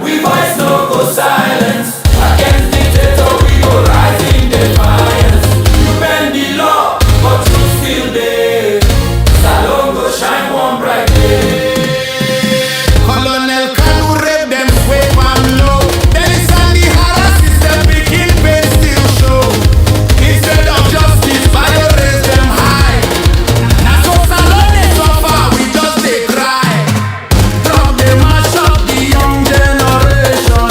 we voice no go silence. Against dictator we go rise in defiance. You bend the law, but truth still there. Salon go shine one bright day. Colonel Kanu rape them sweep am low. Then it's on the harass system begin pain still show. Instead of justice, fire raise them high. Now so Salon is so far, we just dey cry. Drop they mash up the young generation.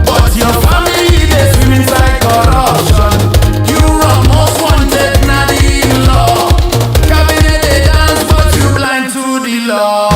But your family they swim inside corruption. You are most wanted, not the law. Cabinet they dance, but you blind to the law.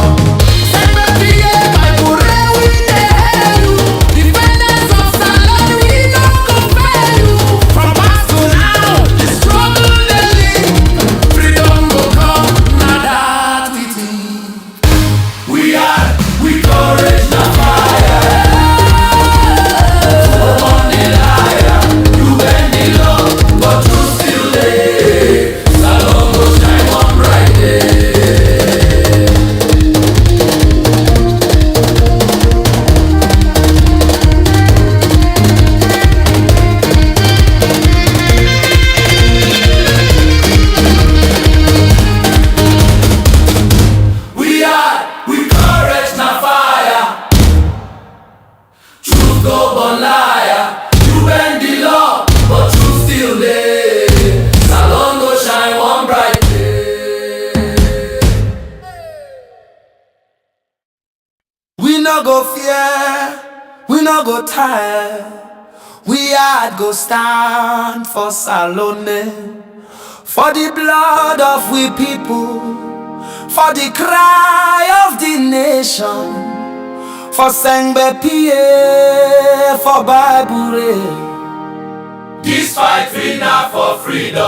Go born liar, you bend the law, but truth still there. Salon go shine one bright day. We no go fear, we no go tire. We hard go stand for Salone, for the blood of we people, for the cry of the nation. For Sengbe PA, for Bible. This fight we not for freedom.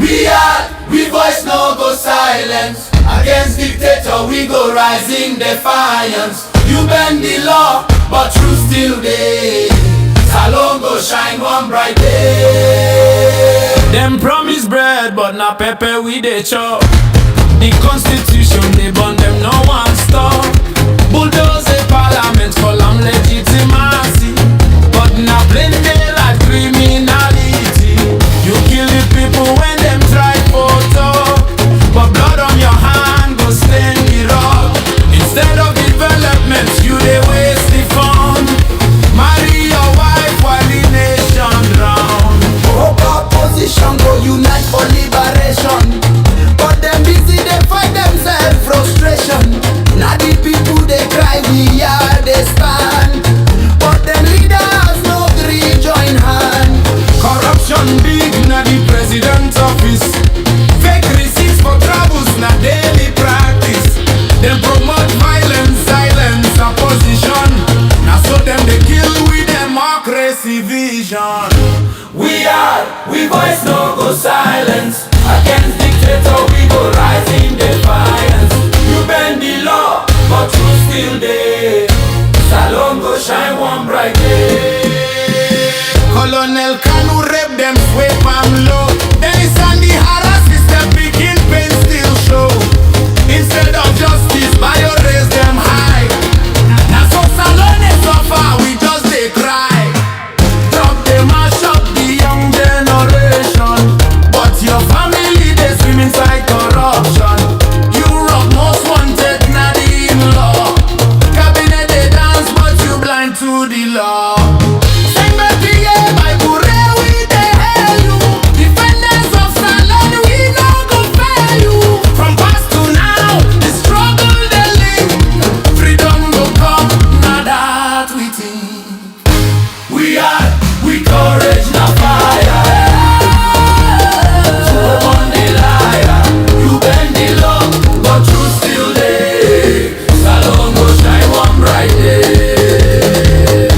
We hard, we voice no go silence. Against dictator we go rise in defiance. You bend the law, but truth still there. Salon go shine one bright day. Them promise bread, but na pepper we dey chop. The constitution they burn them, no one stop. Bulldoze a parliament for long legitimacy, but now plain daylight criminality. You kill the people when them try photo, but blood on your hand go stain the rock. Instead of development, you they waste the fund. Marry your wife while the nation drown. Hope opposition go unite for liberation, but them busy they fight themselves frustration. Now the people they cry, we are they stand, but them leaders no gree join hand. Corruption big na the president's office. Fake receipts for troubles na daily practice. Them promote violence, silence, opposition. Now so them they kill with democracy vision. We are, we voice no go silence. Against dictator we go rise in defiance. You bend the law, but truth still there. Salon go shine one bright day. Colonel Kanu rape them sweep am low. Then it's on the harass system begin pain still show. Instead of justice, fire raise them high. Now so Salon is so far, we just dey cry. Drop they mash up the young generation, but your family they swim inside corruption. You are most wanted, not in law. Cabinet they dance, but you blind to the law. We are, we courage na fire. So on the liar, you bend the law, but truth still there. Salon go shine one bright day.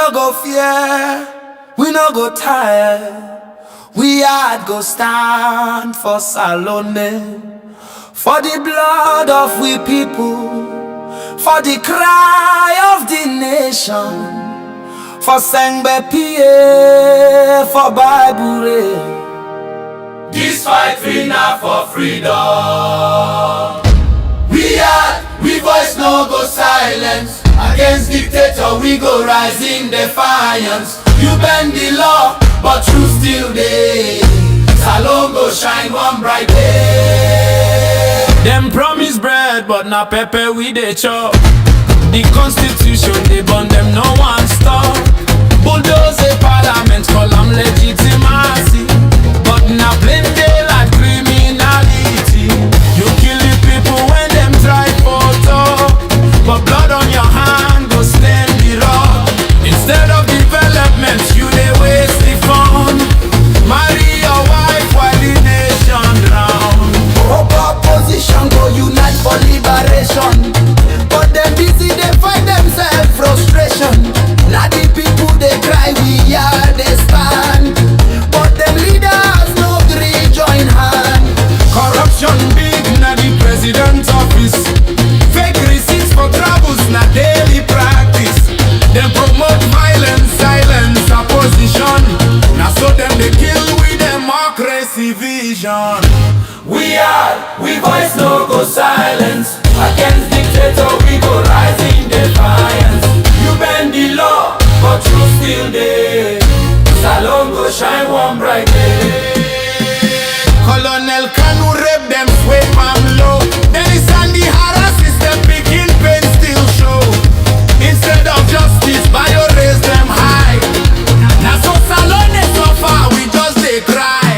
no go fear, we no go tire. We had go stand for Salone, for the blood of we people, for the cry of the nation, for Sengbe PA, for Bible. This fight free now for freedom. We voice no go silence. Against dictator we go rise in defiance. You bend the law, but truth still there. Salon go shine one bright day. Them promise bread, but na pepper we dey chop. The constitution they burn them, no one stop. Bulldoze parliament, call am legitimacy. But na plain daylight criminality. You kill the people when them try for talk, but blood on your hand go stain the rock. Instead of development, you dey waste the fund. Marry your wife while the nation drown. Hope opposition go unite for liberation, but them busy they fight themselves frustration. Now the people they cry, we are they stand, but them leaders no gree join hand. Corruption big na the president's office. Fake receipts for travels na daily practice. They promote violence, silence, opposition. Now so them they kill with democracy vision. We voice no go silence. Against dictator we go rise in defiance. You bend the law, but truth still there. Salon go shine one bright day. Colonel Kanu rape them, sweep am low. Then it's Sandy harasses them, picking pain still show. Instead of justice, bio raise them high. Now so Salone suffer, we just they cry.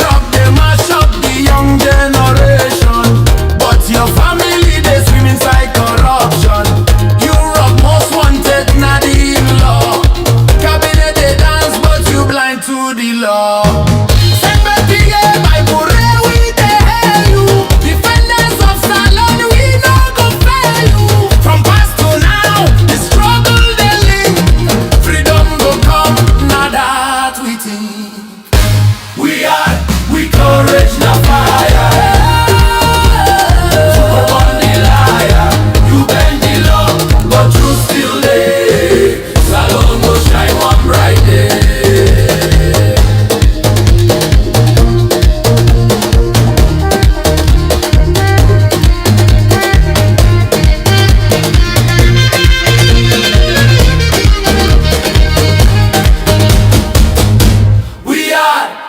Drop them, mash up the young generation. But your family they swim inside corruption. Europe most wanted, not the law. Cabinet they dance, but you blind to the law. We courage na fire. To upon the liar. You bend the law, but truth still there. Salon go shine one bright day.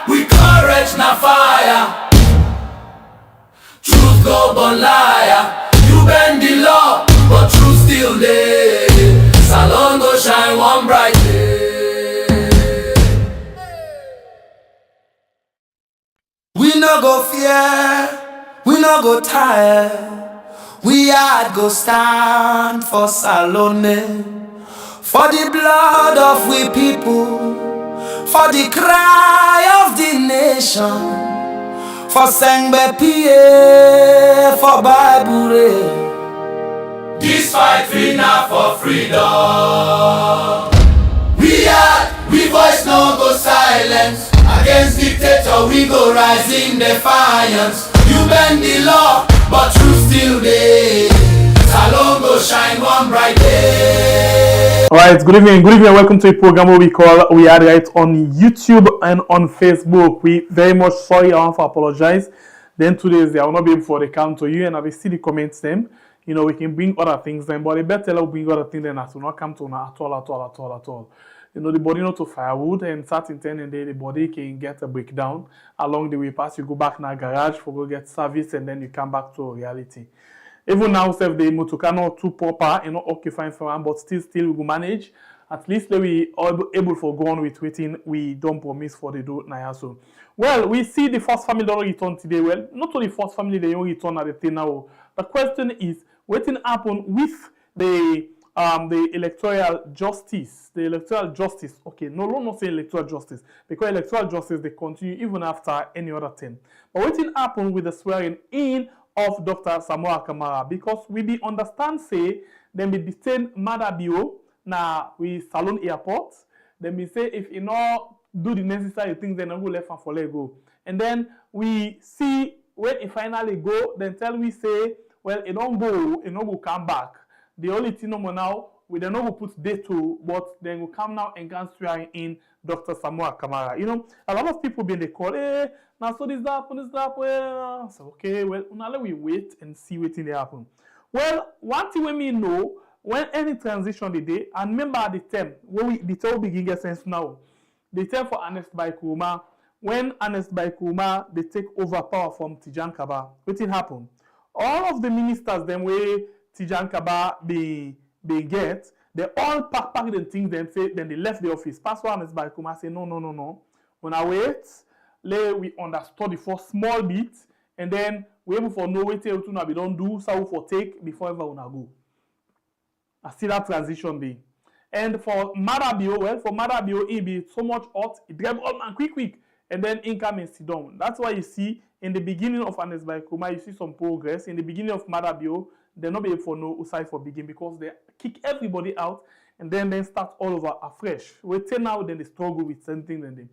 We courage na fire. Truth go burn liar. You bend the law, but truth still there. Salon go shine one bright day. We no go fear, we no go tire. We had go stand for Salone, for the blood of we people, for the cry of the nation, for Sengbe PA, for Bible. This fight free now for freedom. We voice no go silence. Against dictator we go rise in defiance. You bend the law, but truth still there. Salon go shine one bright day. Alright, good evening, welcome to a program where we are right on YouTube and on Facebook. We very much sorry, I want to apologize. Then 2 days I will not be able for the count to you, and I will see the comments them. You know, we can bring other things then, but the better we'll bring other things than that will not come to now at all. You know, the body not to firewood, and starting 10 and then the body can get a breakdown. Along the way past, you go back in a garage for go get service, and then you come back to reality. Even now, the motor not too proper and not occupying for one, but still we will manage. At least we are able for go on with waiting. We don't promise for the do now. So, well, we see the first family don't return today. Well, not only first family they don't return at the thing now. The question is, what will happen with the electoral justice? The electoral justice, okay, no longer say electoral justice, because electoral justice they continue even after any other thing. But what will happen with the swearing in of Dr. Samura Kamara? Because we be understand say then be detain Madabio na we Salon Airport. Then we say if you not do the necessary things, then I go left and for let go. And then we see when it finally go, then tell we say, well, it don't go come back. The only thing no more now, we don't know put day to, but then we come now and can swear in Dr. Samura Kamara. You know, a lot of people been they call, now so this happen. So okay, well, now let we wait and see what thing happen. Well, one thing when we know when any transition the day, and remember at the term when the term begin get sense now. The term for Ernest Bai Koroma, when Ernest Bai Koroma they take over power from Tijan Kaba, what will happen? All of the ministers them way Tijan Kaba be get, they all pack the things them say, then they left the office. Pastor Ernest Bai Koroma say no. When I wait, we understood the first small bit, and then we able for know what we don't do, so we for take before ever wanna go. I see that transition day. And for Marabio, well, for Marabio, it be so much hot, it grab all man quick, and then income and sit down. That's why you see in the beginning of Ernest Bai Koroma, you see some progress. In the beginning of Marabio, they're not be able for no side for begin because they kick everybody out and then start all over afresh. We tell now then they struggle with something and then.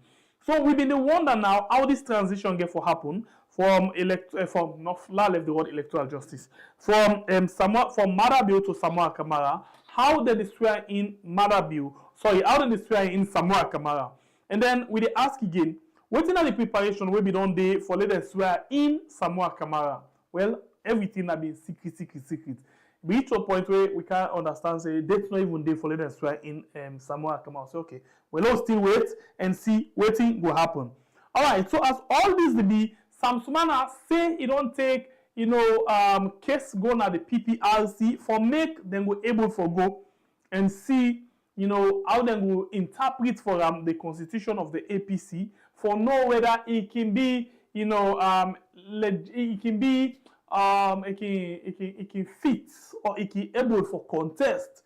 So we've been the wonder now how this transition get for happen from not left the word electoral justice from Marabio to Samura Kamara. How they destroy in Marabio? Sorry, how they destroy in Samura Kamara? And then we ask again, what's in the preparation we be done day for let us swear in Samura Kamara? Well, everything has been secret. We reach a point where we can't understand, say, that's not even there for let us swear in Samura Kamara. So, okay, we'll still wait and see what thing will happen. All right, so as all this be, Samsumana say he don't take, case go na the PPRC for make them go able for go and see, how they will interpret for the constitution of the APC for know whether it can be, it can fit or it can able for contest,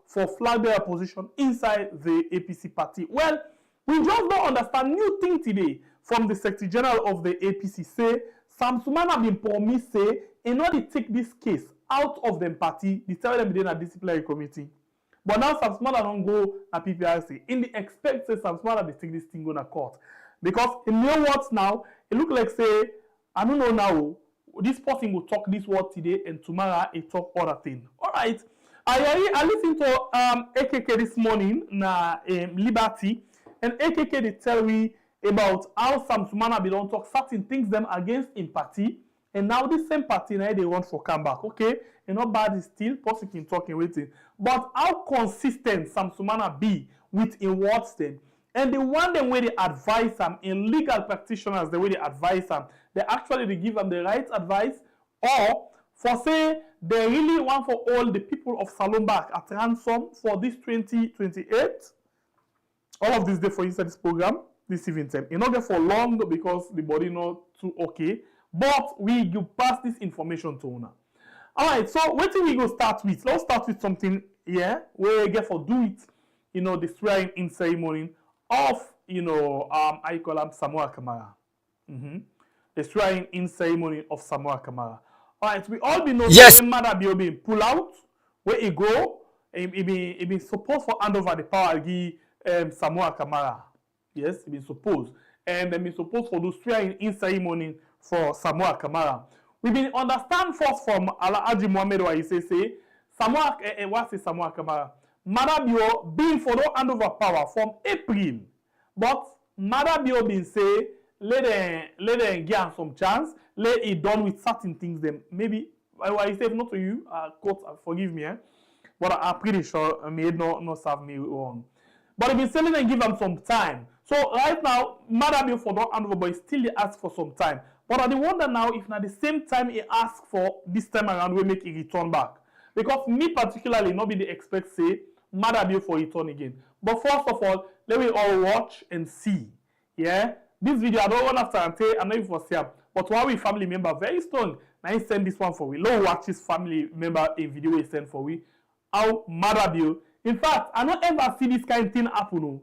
for flag bearer position inside the APC party. Well, we just don't understand new thing today from the Secretary General of the APC say Samsumana been promised say in order to take this case out of them party, they tell them they in a disciplinary committee. But now Samsumana don't go at PPRC. In the expect say Samsumana they take this thing go to court. Because in your words now, it look like say, I don't know now, this person will talk this word today and tomorrow he talk other thing. Alright. I listened to AKK this morning na Liberty, and AKK they tell me about how Samsumana be don't talk certain things them against in party, and now this same party now they want for come back. Okay, not bad is still possible talking waiting, but how consistent Samsumana be with in words them, and the one them where they advise them in legal practitioners the way they advise them, they give them the right advice, or for say they really want for all the people of Salon back at ransom for this 2028. All of this day for inside this program. This event time. It not get for long because the body not too okay. But we go pass this information to una. Alright, so what we go start with? Let's start with something here where we get for do it, the swearing in ceremony of I call him Samura Kamara. The swearing in ceremony of Samura Kamara. Alright, we all be know when Marabio being pull out, where he go, he be supposed for hand over the power give Samura Kamara. Yes, it been supposed. And then been supposed for those swearing in ceremony for Samura Kamara. We been understand first from Alhaji Mohammed why he say Samura Kamara. Marabio being for no hand over power from April. But Marabio been say let them get some chance, let it done with certain things them. Maybe I say not to you, court forgive me, but I'm pretty sure I may not serve me wrong. But if been selling and give them some time. So right now, Marabio for not hand over, but he still ask for some time. But I wonder now if at the same time he ask for this time around we make it return back. Because me particularly not be the expect say Marabio for return again. But first of all, let me all watch and see. Yeah? This video I don't want after and say I'm not even for say, but while we family member very strong, now he send this one for we. Low watch his family member a video he send for we. How Marabio. In fact, I don't ever see this kind of thing happen. No.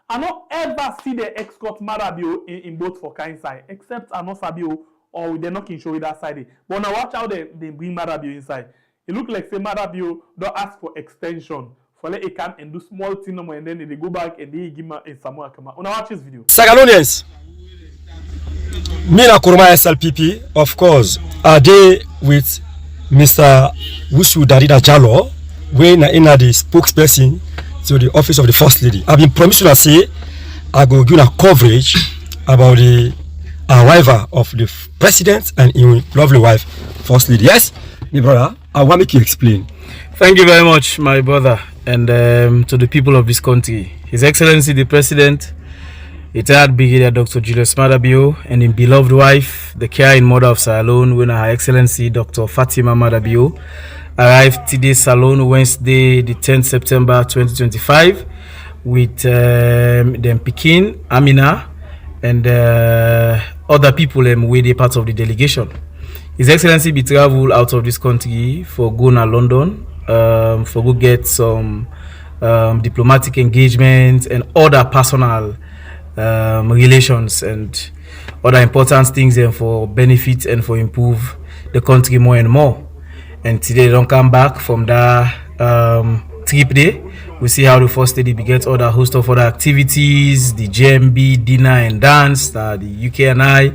I don't ever see the escort Marabio in both for kind side, except I know Sabio or they're not can show it that side. But now watch how they bring Marabio inside. It look like say Marabio don't ask for extension collect a can and do small thing and then they go back and they give a Samura Kamara. Una watch this video. Sierra Leoneans, me na Kuruma SLPP, of course, are they with Mr. Wusu Darida Jalo, when in the spokesperson to the office of the First Lady. I've been promised to say I go give a coverage about the arrival of the president and his lovely wife, First Lady. Yes, my brother, I want me to explain. Thank you very much, my brother, and to the people of this country. His Excellency the President, retired Brigadier Dr. Julius Madabio, and his beloved wife, the caring mother of Sierra Leone, when Her Excellency Dr. Fatima Madabio arrived today Salone Wednesday, the 10th September 2025, with them Pekin, Amina, and other people with a part of the delegation. His Excellency be travel out of this country for go to London, for go get some diplomatic engagements and other personal relations and other important things for benefit and for improve the country more and more. And today they don't come back from that trip day. We see how the First Lady begets other host of other activities, the GMB dinner and dance, the UK and I.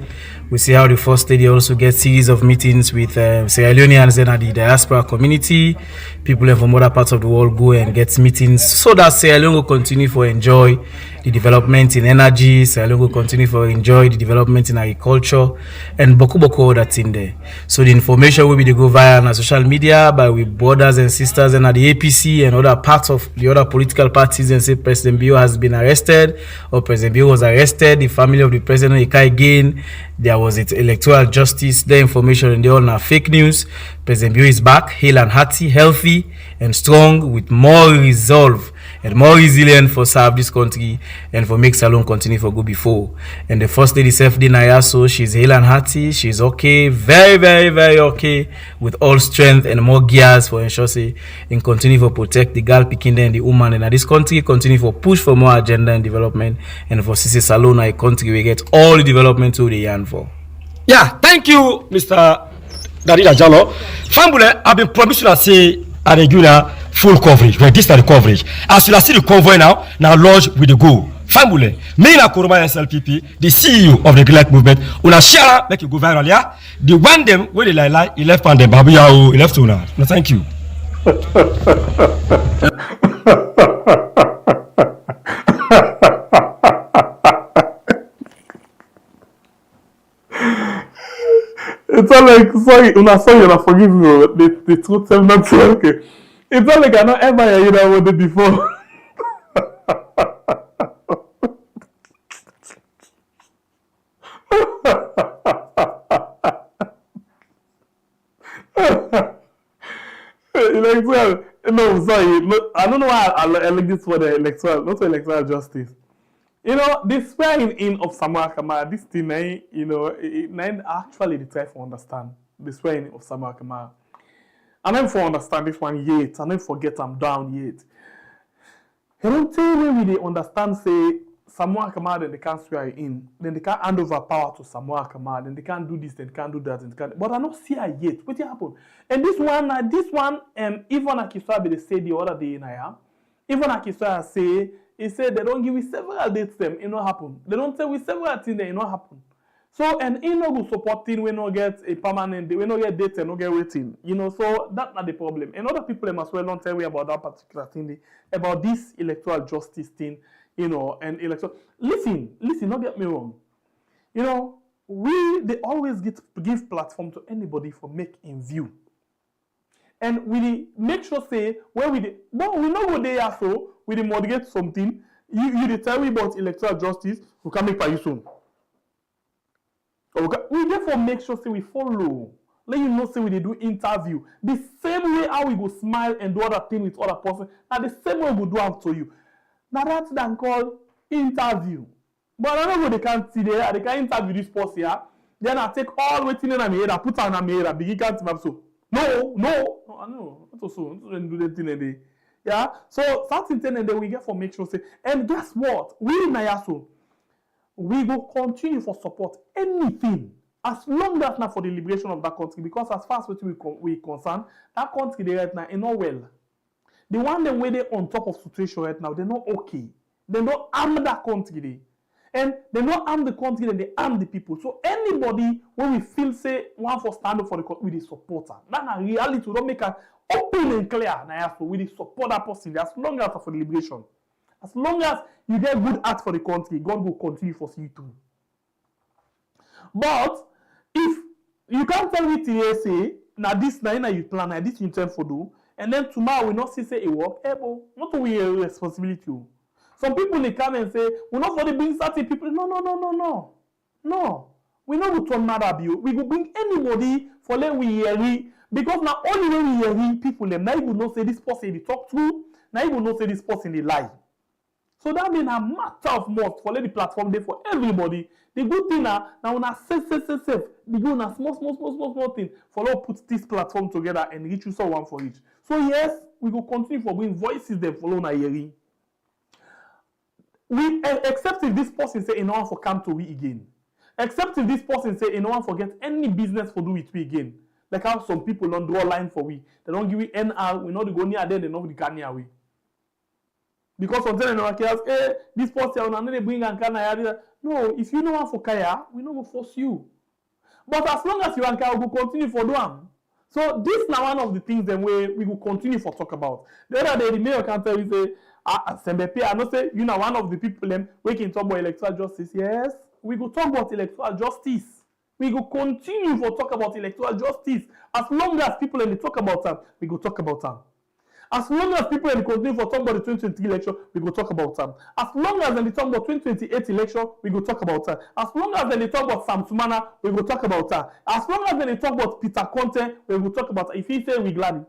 We see how the First Lady also gets series of meetings with Sierra Leoneans and the diaspora community. People from other parts of the world go and get meetings so that Sierra Leone will continue to enjoy the development in energy. Sierra Leone will continue to enjoy the development in agriculture and boku other thing there. So the information will be to go via on social media by with brothers and sisters and at the APC and other parts of the other political parties and say President Bio has been arrested or President Bio was arrested. The family of the president Ikai again. There was it electoral justice, the information and they all now fake news. President Bio is back, hale and hearty, healthy and strong with more resolve and more resilient for serve this country and for make Salone continue for go before. And the First Lady self denier, so she's hale and hearty, she's okay, very, very, very okay with all strength and more gears for ensure say and continue for protect the girl picking and the woman and this country, continue for push for more agenda and development and for CC Salone a country we get all the development to the yarn for. Yeah, thank you, Mr. Darida Jalo. Fambule, I've been promised to say a regular full coverage. Well, this is the coverage. As you see the convoy now lodge with the go. Fambule, me na Kuruma SLPP, the CEO of the Gillette movement, una share make you go viral, yeah? The one them where they lie, he left on them, babu yao, he left on her. No, thank you. It's all like, sorry, forgive me, the truth I'm not saying, okay. It's not like I not ever hear that word before. Electoral, no, sorry, no, I don't know why I like this word, electoral, not electoral justice. You know, the swearing in of Samura Kamara, this thing, you know, it actually the try to understand the swearing in of Samura Kamara. I don't for understand this one yet. I don't forget I'm down yet. You don't tell me when they understand, say, Samura Kamara, then they can't swear in. Then they can't hand over power to Samura Kamara. Then they can't do this, then they can't do that. Then they can't. But I don't see her yet. What happened? And this one, even Akiswa they say the other day in here, even Akiswa say, he said they don't give me several dates them, it not happen. They don't tell we several things that it not happen. So and in no go supporting we not get a permanent, we not get dates and not get waiting. You know, so that's not the problem. And other people as well don't tell me about that particular thing, about this electoral justice thing, you know, and electoral. Listen, don't get me wrong. You know, they always give platform to anybody for make in view. And we make sure say where we but we know what they are so we moderate something. You tell me about electoral justice, we can make for you soon. Okay. We therefore make sure say we follow. Let you know say we do interview. The same way how we go smile and do other thing with other person, and the same way we do after you. Now that's then called interview. But I don't know they can't see there, they can interview this person here. Then I take all waiting in a mirror, put on a mirror, begin can't map so. No, I know. Not also do the thing and yeah. So starting thing and then we get for make sure say. And guess what? We in Nayaso, we will continue for support anything as long as not for the liberation of that country. Because as far as we concern, that country they right now is not well. The one them where they on top of situation right now, they're not okay. They don't arm that country. And they don't arm the country, and they arm the people. So anybody when we feel say one for stand up for the country with the supporter, that's a reality. We don't make an open and clear. Now so we support that person as long as for the liberation. As long as you get good act for the country, God will continue for you too. But if you can't tell me today say now this now you plan, now this you intend for do, and then tomorrow we not see say it work, not we a responsibility. Some people they come and say, we're not going to bring certain people. No. We not go turn mad at you. We go bring anybody for let we hear. Because now only when we hear people, them now you will not say this person they talk to, now you will not say this person they lie. So that means a matter of must for let the platform there for everybody. The good thing now when I safe. The good na small thing for let put this platform together and reach you so one for each. So yes, we go continue for bring voices them follow na hearing. We except if this person say no one for come to we again. Except if this person say no one forget any business for do with we again. Like how some people don't draw line for we. They don't give we NR, we know they go near there, they know the can near we. Because sometimes no one can ask, hey, this person and then they bring and can no, if you know one for kaya, we no go force you. But as long as you and kaya, we will continue for do am. So this now one of the things then we will continue for talk about. The other day the mayor can tell you say, Sembepe, I know say you know one of the people them we can talk about electoral justice. Yes, we go talk about electoral justice. We go continue for talk about electoral justice. As long as people and they talk about them, we go talk about them. As long as people and continue for talk about the 2023 election, we go talk about them. As long as they talk about 2028 election, we go talk about them. As long as they talk about Samsumana, we go talk about that. As long as they talk about Peter Conte, we go talk about that. If he say we glad,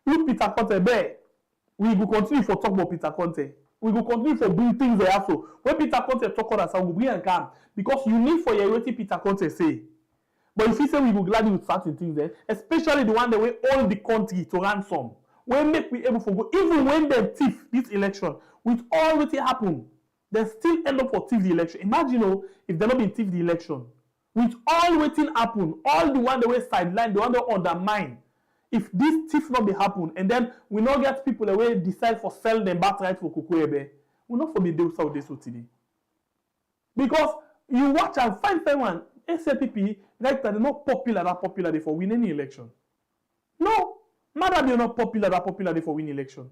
look Peter Conte there. We go continue for talk about Peter Conte. We go continue for bring things there also. When Peter Conte talk about us, we go bring and come because you need for your waiting Peter Conte say. But if he say we go gladly with certain things there, especially the one that we all the country to ransom, we make we able to go even when they thief this election with all what happen, they still end up for thief the election. Imagine if they not been thief the election with all waiting happen, all the one that we sideline, the one that undermine. If this thief not be happen, and then we not get people away decide for sell them back right for Kukuebe, we not for be do so this today. Because you watch and find someone SLPP right that they're not popular they for win any election. No, matter they're not popular they for win election.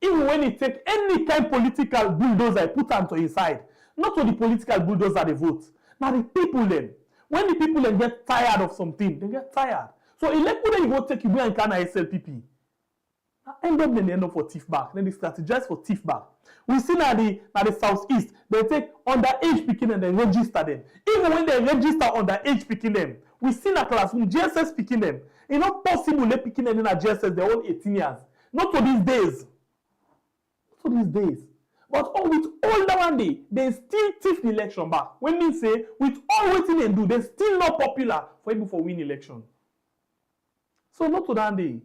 Even when it take any kind political bulldozer put them to his side, not to the political bulldozer they vote. Now the people then, when the people then get tired of something, they get tired. So elect when you go take you go and can SLPP. End up for thief back. Then they strategize for thief back. We see now the southeast, they take underage picking and they register them. Even when they register underage picking them, we see na classroom GSS picking them. It's not possible they picking them in a GSS, they're all 18 years. Not to these days. But with all that one day, they still thief the election back. When they say, with all waiting they do, they're still not popular for people for win election. So not to that day.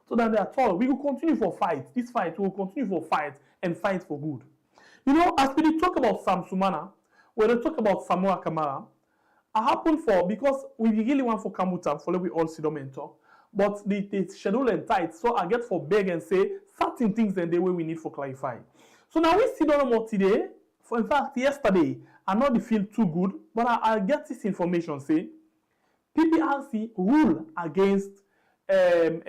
So that at all, we will continue for fight. This fight, we will continue for fight and fight for good. You know, as we talk about Samsumana, when we talk about Samura Kamara, I happen for, because we really want for Kamuta, for we all sit down and talk, but the schedule and tight, so I get for beg and say certain things and the way we need for clarify. So now we sit down more today, for in fact, yesterday, I know feel too good, but I get this information, say, PPRC rule against the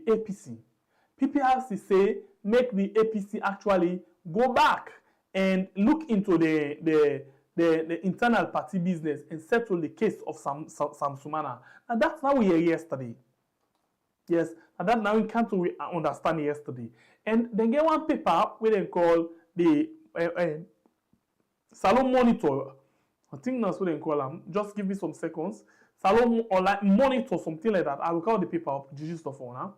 APC. PPRC say make the APC actually go back and look into the internal party business and settle the case of Samsumana. And that's how we hear yesterday. Yes, and that now we can't understand yesterday. And then get one paper where they call the Salon Monitor. I think that's what they call them. Just give me some seconds. Salon or like Monitor, something like that. I will call the paper up, Gigi stuff on now.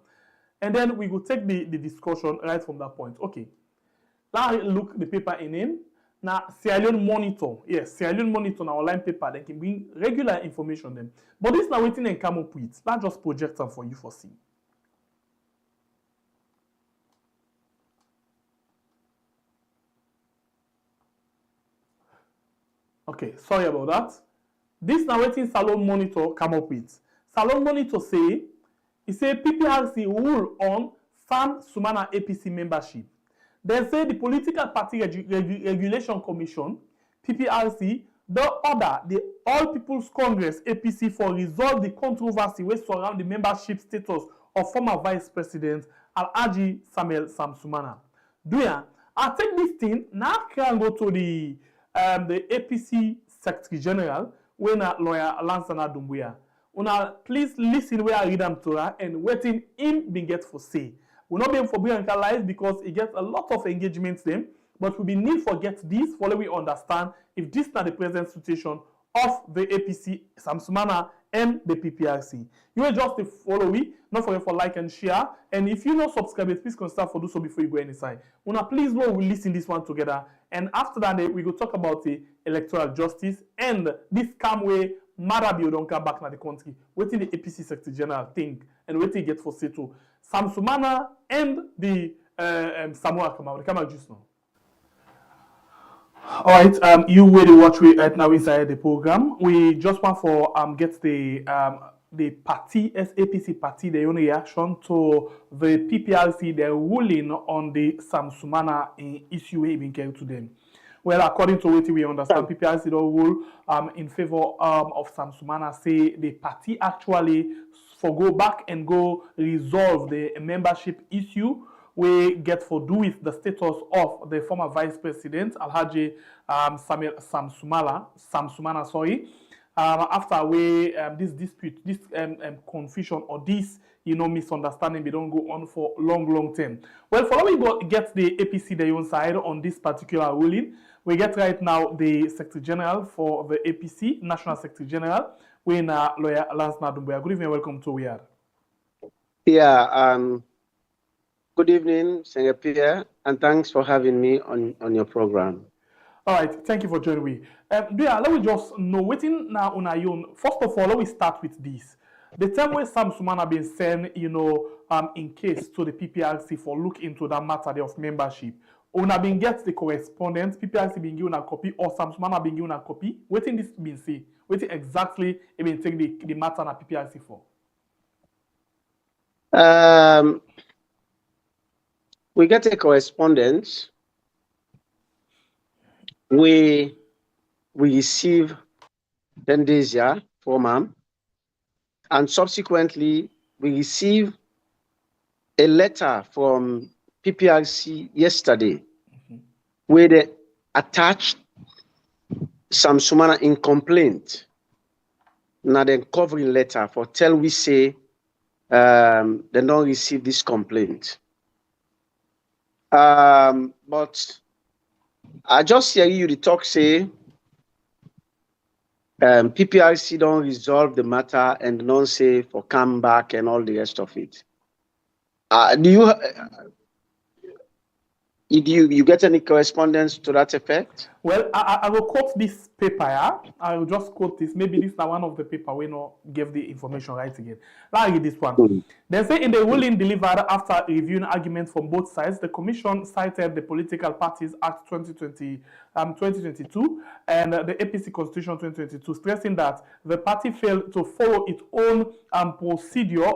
And then we will take the discussion right from that point. Okay. Now look the paper in name. Now Sierra Leone Monitor. Yes, Sierra Leone Monitor now online paper. They can bring regular information them. But this now waiting and come up with. Let's just project them for you for see. Okay, sorry about that. This now waiting Salon Monitor come up with. Salon Monitor say It says PPRC rule on Sam Sumana APC membership. They say the Political Party Regulation Commission, PPRC, the order the All People's Congress APC for resolve the controversy which surround the membership status of former Vice President Alhaji Samuel Sam Sumana. Duya, I take this thing now can go to the APC Secretary General when lawyer Lansana Dumbuya. Una please listen where I read them to her and waiting him being get for say. We'll not be able to bring live because it gets a lot of engagements them, but we need to get this for we understand if this is not the present situation of the APC, Sam Sumana, and the PPRC. You will just follow me, not forget for like and share, and if you not subscribe, please consider for do so before you go inside. Una please know we listen this one together, and after that we go talk about the electoral justice and this scam way Marabio don't come back to the country. Waiting the APC Secretary General think and waiting get for say to Sam Sumana and the Samura Kamara. Come out just now. All right, you will watch we right now inside the program. We just want for get the party APC party their own reaction to the PPRC their ruling on the Sam Sumana issue being carried to them. Well, according to what we understand, PPRC the rule in favor of Sam Sumana say the party actually go back and go resolve the membership issue we get for do with the status of the former Vice President Alhaji Sam Sumana, sorry. After we this dispute, this confusion or this misunderstanding, we don't go on for long time. Well, for we go get the APC their own side on this particular ruling. We get right now the Secretary General for the APC, National Secretary General, when lawyer Lance Nadumbuya. Good evening, welcome to WeAre. Yeah, good evening, Senator Pierre, and thanks for having me on your program. All right, thank you for joining me. Let me just know, waiting now on our own. First of all, let me start with this. The time when Sam Sumana been sent, in case to the PPRC for look into that matter of membership. Una been get the correspondence, PPRC been given a copy, or Sam Sumana been given a copy. Waiting this been see. Waiting exactly it been take the matter na PPRC for. We get a correspondence. We receive 10 days from and subsequently we receive a letter from PPRC yesterday where they attached Sam Sumana in complaint. Now the covering letter for tell we say they don't receive this complaint. But I just hear you the talk say PPRC don't resolve the matter and don't say for come back and all the rest of it. Do you get any correspondence to that effect? Well, I will quote this paper. Yeah? I will just quote this. Maybe this is one of the paper we not give the information right again. Let me read this one. They say in the ruling delivered after reviewing arguments from both sides, the Commission cited the Political Parties Act 2022 and the APC Constitution 2022, stressing that the party failed to follow its own procedure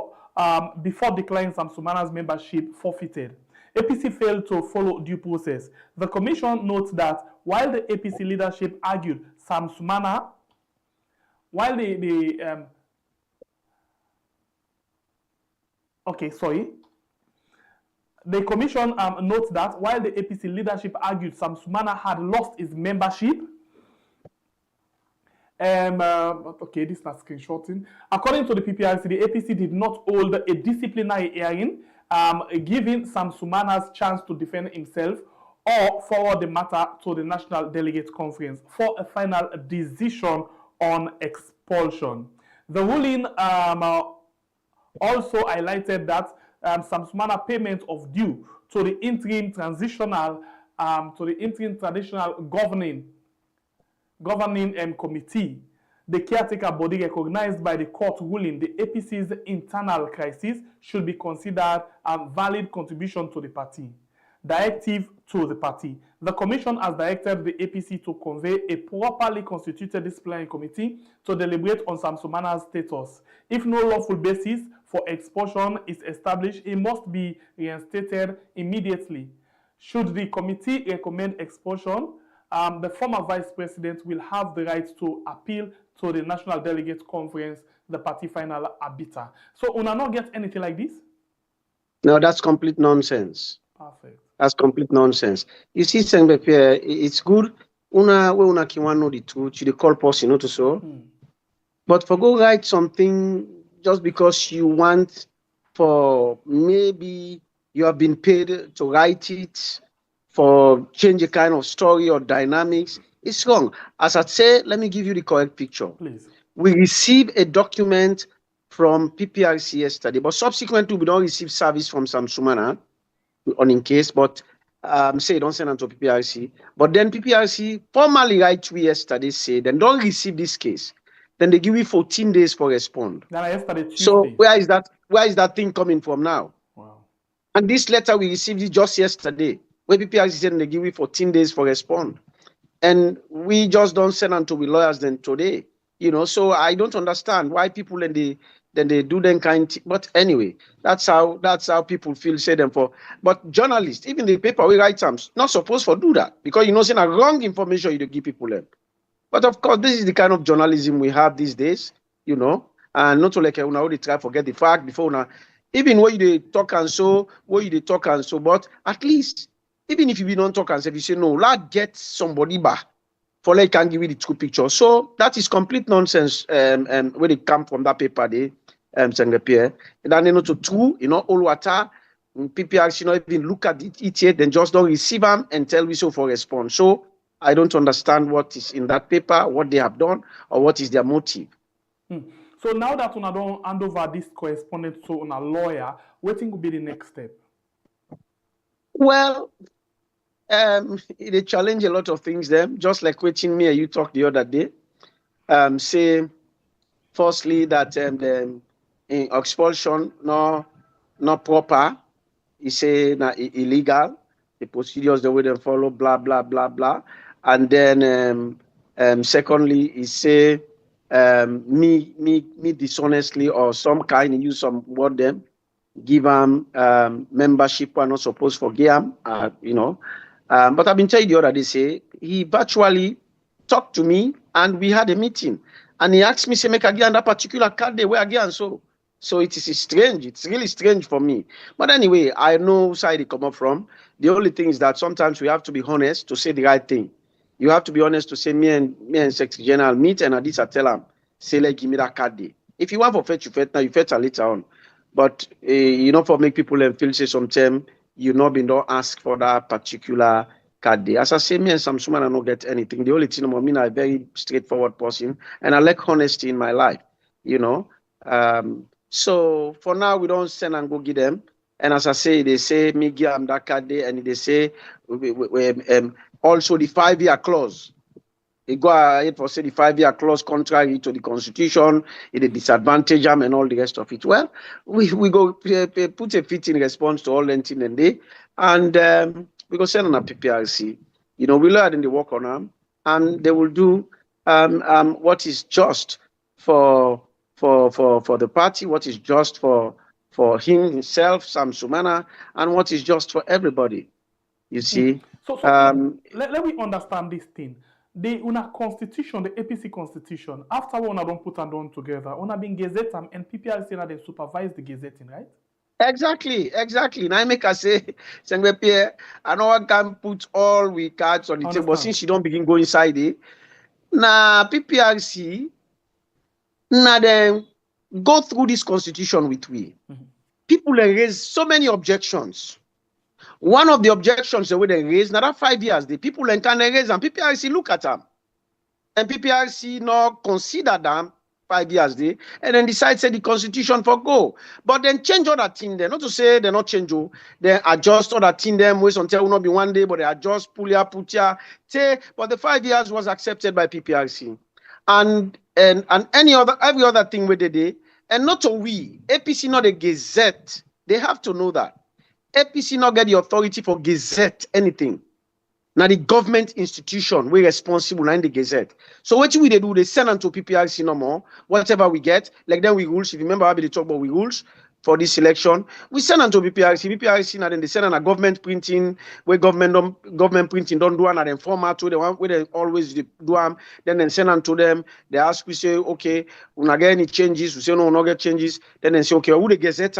before declaring Sam Sumana's membership forfeited. APC failed to follow due process. The Commission notes that while the APC leadership argued Sam Sumana, while the Commission notes that while the APC leadership argued Sam Sumana had lost his membership, this is not screenshotting. According to the PPRC, the APC did not hold a disciplinary hearing, giving Sam Sumana's chance to defend himself or forward the matter to the National Delegate Conference for a final decision on expulsion. The ruling also highlighted that Sam Sumana payment of due to the interim traditional governing committee, the caretaker body recognized by the court ruling the APC's internal crisis should be considered a valid contribution to the party. Directive to the party. The Commission has directed the APC to convey a properly constituted disciplinary committee to deliberate on Sam Sumana's status. If no lawful basis for expulsion is established, it must be reinstated immediately. Should the committee recommend expulsion, the former vice president will have the right to appeal to the National Delegate Conference, the party final arbiter. So, una not get anything like this? No, that's complete nonsense. Perfect. That's complete nonsense. You see, Sengbe, it's good. Una kiwan know the truth. You call person, you know, to so. But for go write something just because you want, for maybe you have been paid to write it, for change a kind of story or dynamics, it's wrong. As I say, let me give you the correct picture. Please. We received a document from PPRC yesterday, but subsequently we don't receive service from Samsumana on in case, but say don't send them to PPRC. But then PPRC formally write to yesterday, say then don't receive this case. Then they give you 14 days for respond. Yesterday, Tuesday. So where is that thing coming from now? Wow. And this letter we received it just yesterday, where PPRC said they give you 14 days for respond. And we just don't send them to the lawyers then today. You know, so I don't understand why people then they do them kind. But anyway, that's how people feel say them for. But journalists, even the paper we write them, not supposed to do that because you know saying a wrong information you give people them. But of course, this is the kind of journalism we have these days, you know, and not to like una they try to forget the fact before una, even when you talk and so, but at least even if you be don't talk and say, if you say no, let's get somebody back for like can give you the true picture. So that is complete nonsense. When it come from that paper, they Pierre. And then you know to true, you know, all water. PPRC not even look at it yet, then just don't receive them and tell we so for response. So I don't understand what is in that paper, what they have done, or what is their motive. So now that una don't hand over this correspondence to a lawyer, what think will be the next step? Well, they challenge a lot of things them, just like waiting me and you talked the other day. Say, firstly, that the expulsion not proper. He say illegal. The procedures the way they follow, blah blah blah blah. And then secondly, he say me dishonestly or some kind of use some word them, give them membership are not supposed for game, you know. But I've been telling you the other day, say he virtually talked to me and we had a meeting. And he asked me, say, make again that particular card they were again. So it is strange. It's really strange for me. But anyway, I know whose side it come up from. The only thing is that sometimes we have to be honest to say the right thing. You have to be honest to say me and Secretary General meet and at least I tell him, say like give me that card day. If you want for fetch, you fetch now, you fetch later on. But you know, for make people feel say sometimes you not been don't ask for that particular card day. As I say, me and Samsumana I don't get anything. The only thing I mean, I'm a very straightforward person and I like honesty in my life, you know. So for now we don't send and go give them. And as I say, they say me give them that card day, and they say also the 5-year clause. They go ahead for say the 5-year clause contrary to the constitution, it disadvantage them and all the rest of it. Well, we go put a fit in response to all that thing and day, and we go send on a PPRC. You know, we learn in the work on them, and they will do what is just for the party, what is just for himself, Samsumana, and what is just for everybody. You see. So let me understand this thing. The una constitution, the APC constitution, after one don't put and on together, una been gazette and PPRC na they supervise the gazetting, right? Exactly. Now I make her say, Sengbe, I know I can put all we cards on the table, but since she don't begin go inside it, now PPRC, now then go through this constitution with we. People raise so many objections. One of the objections the way they raise, now that 5 years, the people can raise and PPRC look at them. And PPRC not consider them 5 years day, and then decide say the constitution for go. But then change other thing there. Not to say they not change, they adjust other thing them ways until will not be one day, but they adjust pull here, put here. Say, but the 5 years was accepted by PPRC. And every other thing with the day, and not to we, APC not a gazette. They have to know that. APC not get the authority for gazette anything. Now the government institution we responsible in the Gazette. So what we do, they send them to PPRC no more. Whatever we get, like then we rules. If you remember how we talk about we rules for this election, we send them to PPRC. PPRC now then they send them a government printing where government printing don't do and then format to the one where they always do them. Then they send them to them. They ask we say okay, we not get any changes. We say no, we not get changes. Then they say okay, who the Gazette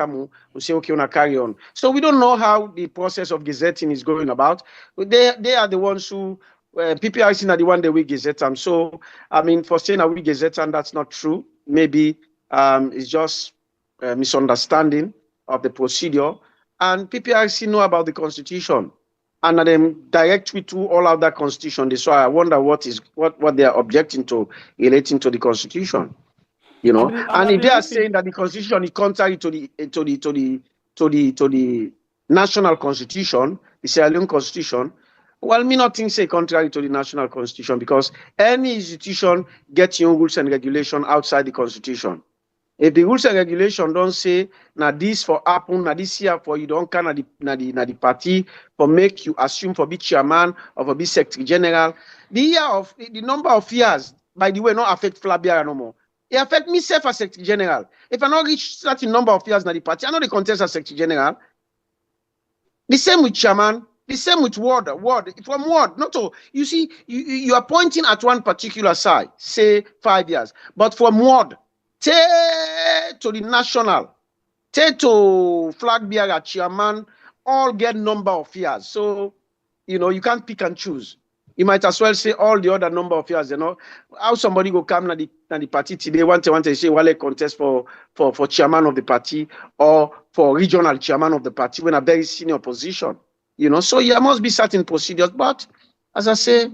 we say okay, we not carry on. So we don't know how the process of gazetting is going about. They are the ones who PPRC are the one that we gazette them. So I mean, for saying that we gazette them, that's not true. Maybe it's just misunderstanding of the procedure. And PPRC know about the constitution, and then direct we to all of that constitution. So I wonder what they are objecting to relating to the constitution. You know, and if they are saying that the constitution is contrary to the national constitution, the Sierra Leone constitution, well, me not think say contrary to the national constitution, because any institution gets your rules and regulation outside the constitution. If the rules and regulation don't say now this for happen, now this year for you don't can the party for make you assume for be chairman or for be secretary general, the number of years, by the way, not affect Flabia no more. It affect me self as secretary general. If I not reach certain number of years in the party, I know the contest as secretary general. The same with chairman, the same with ward. From ward, not to, you see, you are pointing at one particular side, say 5 years, but from ward, to the national, to flag bearer, chairman, all get number of years. So, you know, you can't pick and choose. You might as well say all the other number of years, you know. How somebody go come na the party today, want to say, well, contest for chairman of the party or for regional chairman of the party when a very senior position, you know. So there must be certain procedures. But as I say,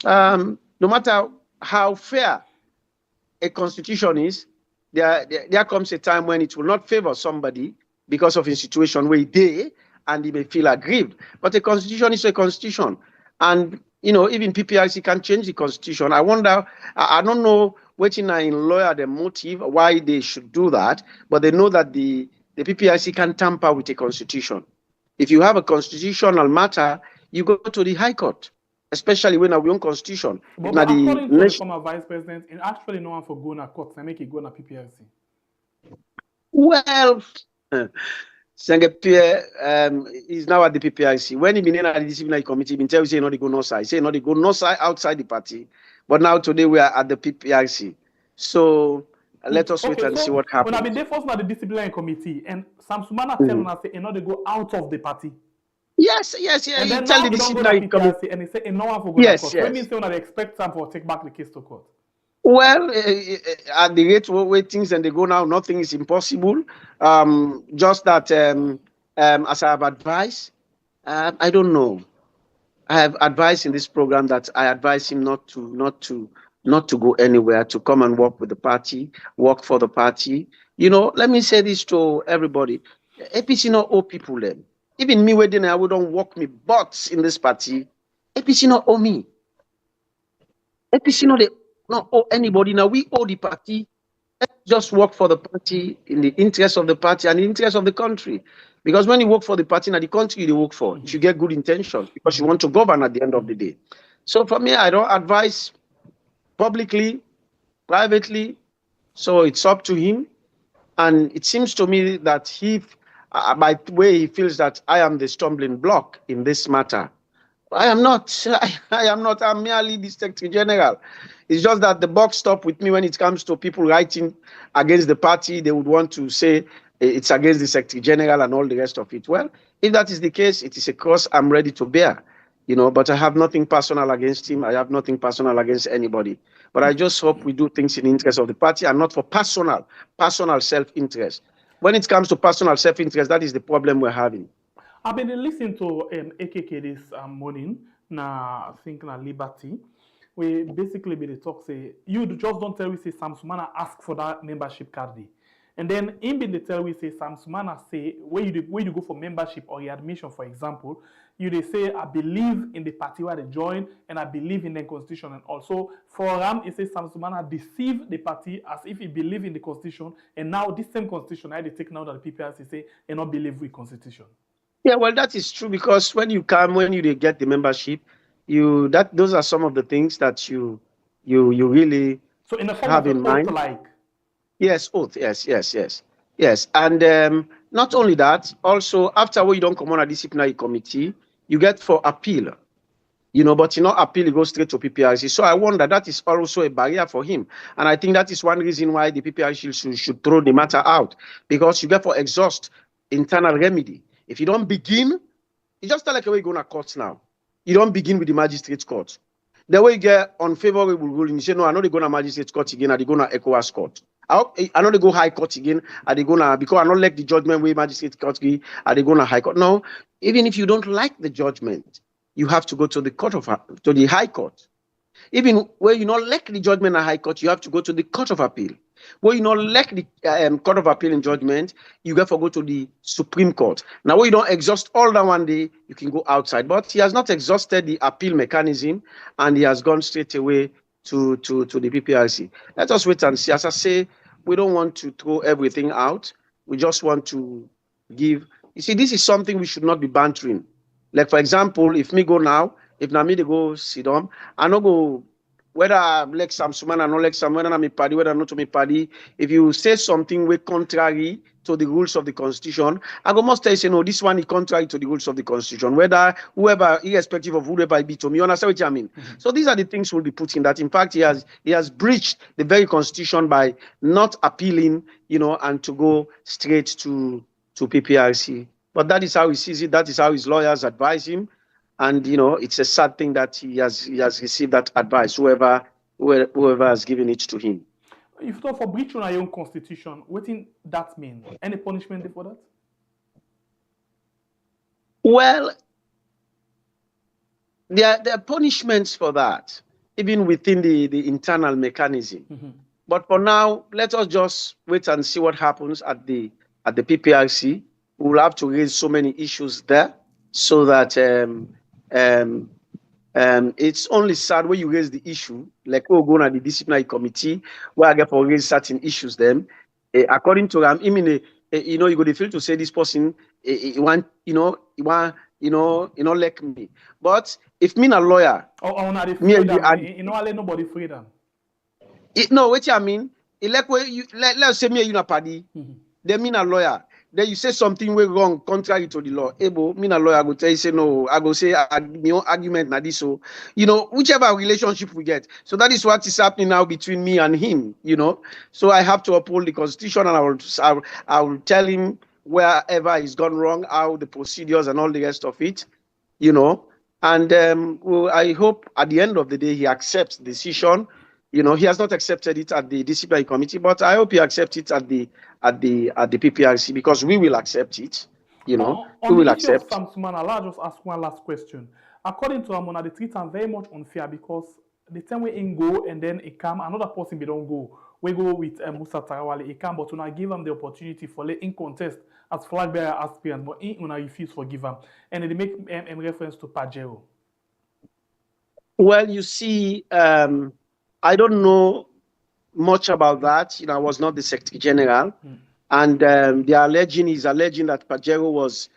no matter how fair a constitution is, there comes a time when it will not favor somebody because of a situation where they and they may feel aggrieved. But a constitution is a constitution. And, you know, even PPRC can change the constitution. I wonder, I don't know what in lawyer the motive, why they should do that, but they know that the PPRC can tamper with a constitution. If you have a constitutional matter, you go to the High Court, especially when we own constitution. But according to the former vice president, it actually no one for go na court, and make it go na PPRC. Well, Sengepie is now at the PPRC. When he been in the disciplinary committee, he been tell you say no, they go no side. Say no, they go no side outside the party. But now today we are at the PPRC. So let us wait and see what happens. When I been there first at the disciplinary committee, and Samsumana tell us say no, they go out of the party. Yes. And you then tell now the they don't go disciplinary to committee. PPRC, and they say no one for go to court. What means they expect some for take back the case to court? Well, at the rate where things and they go now, nothing is impossible. Just that, as I have advised, I don't know. I have advised in this program that I advise him not to go anywhere, to come and work with the party, work for the party. You know, let me say this to everybody: APC not owe people them. Even me, waiting, I wouldn't work me butts in this party. APC not owe me. APC not owe anybody. Now we owe the party. Let's just work for the party in the interest of the party and the interest of the country. Because when you work for the party and the country you work for, you should get good intentions because you want to govern at the end of the day. So for me, I don't advise publicly, privately. So it's up to him. And it seems to me that by the way he feels that I am the stumbling block in this matter. I am not. I am not. I'm merely the Secretary General. It's just that the buck stops with me when it comes to people writing against the party. They would want to say it's against the Secretary General and all the rest of it. Well, if that is the case, it is a cross I'm ready to bear. You know, but I have nothing personal against him. I have nothing personal against anybody. But I just hope we do things in the interest of the party and not for personal self-interest. When it comes to personal self-interest, that is the problem we're having. I've been listening to AKK this morning, I think na Liberty. We basically be the talk say, you just don't tell we say Samsumana ask for that membership card. And then in the tell we say Samsumana say, where you go for membership or your admission, for example, they say, I believe in the party where they join and I believe in the constitution. And also for Ram, it says Samsumana deceived the party as if he believed in the constitution. And now this same constitution, I take now that the PPRC say, and not believe with constitution. Yeah, well, that is true because when you get the membership, those are some of the things that you really So in the form have of in an mind. oath, like. Yes, oath. Yes. And not only that, also after you don't come on a disciplinary committee, you get for appeal. But appeal, you go straight to PPRC. So I wonder that is also a barrier for him. And I think that is one reason why the PPRC should throw the matter out, because you get for exhaust internal remedy. If you don't begin, you just tell like way you go to court now. You don't begin with the magistrate court. The way you get unfavorable ruling, you say, no, I know they go to magistrate court again, and they go to ECOWAS court. I know they go high court again, and they go to, because I don't like the judgment way magistrate court, and they go to high court. No, even if you don't like the judgment, you have to go to the high court. Even where you not like the judgment at high court, you have to go to the court of appeal. Where you not like the court of appeal in judgment, you have to go to the Supreme Court. Now, where you don't exhaust all that one day, you can go outside. But he has not exhausted the appeal mechanism, and he has gone straight away to the PPRC. Let us wait and see. As I say, we don't want to throw everything out. We just want to give. You see, this is something we should not be bantering. Like, for example, if me go now, if Nami they go sit down, I no go, whether I like Samsuman or not like Sam, whether I'm a party, whether not to me party, if you say something way contrary to the rules of the Constitution, I go must tell you, no, this one is contrary to the rules of the Constitution, whether whoever, irrespective of whoever it be to me, you understand what I mean? So these are the things we'll be putting that, in fact, he has breached the very Constitution by not appealing, and to go straight to PPRC. But that is how he sees it. That is how his lawyers advise him. And, it's a sad thing that he has received that advice, whoever has given it to him. If you talk for breach on your own constitution, what does that mean? Any punishment for that? Well, there are punishments for that, even within the internal mechanism. Mm-hmm. But for now, let us just wait and see what happens at the PPRC. We'll have to raise so many issues there, so that it's only sad when you raise the issue, like we're going to the disciplinary committee, where I get for raise certain issues. Then, according to them, you go to feel to say this person, he want like me. But if me a lawyer, me let nobody free them. No, what I mean, let's say me you na party, then me a lawyer. Then you say something way wrong, contrary to the law. Ebo, me a lawyer, I go tell you, say no, I go say argument na this. So, whichever relationship we get. So that is what is happening now between me and him, So I have to uphold the Constitution, and I will tell him wherever he's gone wrong, how the procedures and all the rest of it, And I hope at the end of the day he accepts the decision. He has not accepted it at the disciplinary committee, but I hope he accepts it at the PPRC, because we will accept it. We will accept. Samsuman, I'll just ask one last question. According to Amona, they treat him very much unfair, because the time we in go and then it come, another person we don't go. We go with Musa Tarawale, it come, but when I give him the opportunity for in contest as flag bearer aspirant, but when I refuse to give him, and they make reference to Pajero. Well, you see, I don't know much about that. I was not the Secretary General. And he's alleging that Pajero was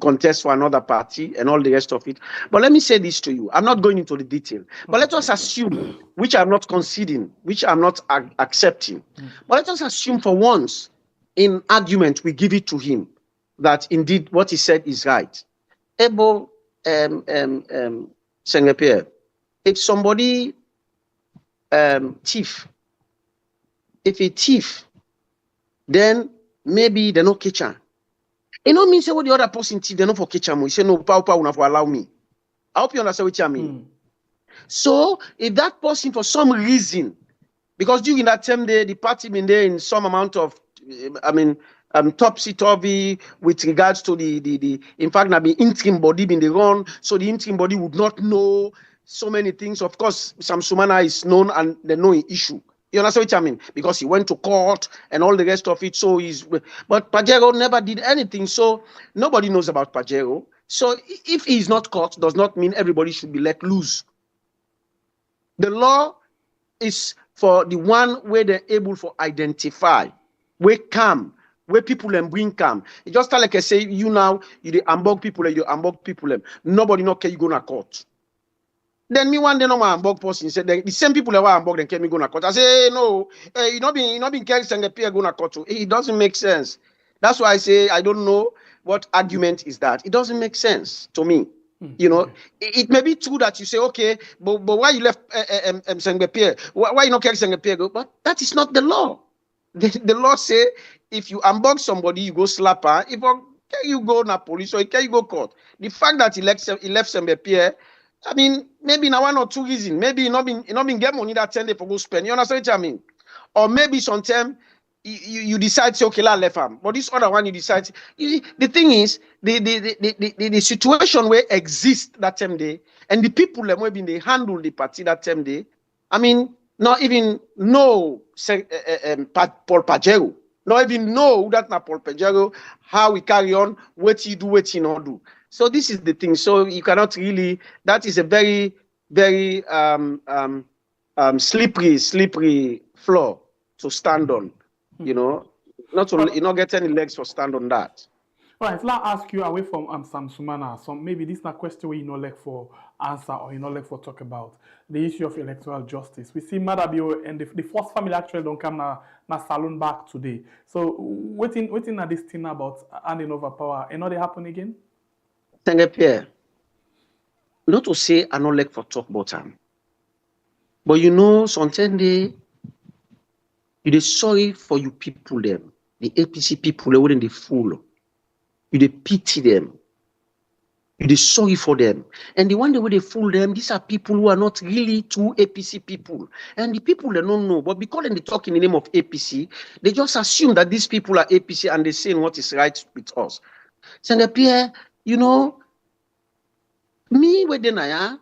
contest for another party and all the rest of it. But let me say this to you. I'm not going into the detail. But let us assume, which I'm not conceding, which I'm not accepting. But let us assume for once, in argument, we give it to him, that indeed what he said is right. Ebo Sengepier, if somebody thief, if a thief, then maybe they no catch him. It don't mean say what the other person thief, they no for catch him. You say no, Papa will not allow me. I hope you understand what I mean. So if that person for some reason, because during that time the party been there in some amount of, topsy-turvy with regards to the in fact now the interim body been the run, so the interim body would not know so many things. Of course, Samsumana is known and they know an issue. You understand what I mean? Because he went to court and all the rest of it. So but Pajero never did anything. So nobody knows about Pajero. So if he is not caught, does not mean everybody should be let loose. The law is for the one where they're able to identify, where come, where people them bring calm. It just like I say, you now, you the ambog people, you ambog people them. Nobody no care you go to court. Then me one day no my ambog person said the same people that were ambog then can me go to court. I say, hey, no, you not been carrying and the go to court. It doesn't make sense. That's why I say I don't know what argument is that. It doesn't make sense to me. You know, it may be true that you say, okay, but why you left Sengbepier? Why you not carry Sengbepier? But that is not the law. The law say if you unbox somebody, you go slap her. If you go na police or can you go court? The fact that he left Sengbepier, I mean, maybe now 1 or 2 reasons. Maybe you not been get money that 10 days for go spend. You understand what I mean? Or maybe sometimes you decide say okay, I left him. But this other one you decide. The thing is the situation where exist that time day and the people that maybe they handle the party that time day. I mean, not even know Paul Pajero. Not even know that na Paul Pajero, how we carry on, what he do, what he not do. So this is the thing. So you cannot really. That is a very, very slippery floor to stand on. You know, not to you not get any legs for stand on that. All right, let's ask you away from Samsumana. So maybe this is not a question where you not like for answer or you not like for talk about the issue of electoral justice. We see Madabio and the first family actually don't come na salon back today. So waiting at this thing about handing over power and not they happen again? Thank you, Pierre. Not to say I not like for talk about them, but you know sometimes you dey sorry for you people them, the APC people they wouldn't they fool. You dey pity them. You dey sorry for them. And the one way they fool them, these are people who are not really true APC people. And the people they don't know, but because they talk in the name of APC, they just assume that these people are APC and they saying what is right with us. Saint Pierre, you know, me with the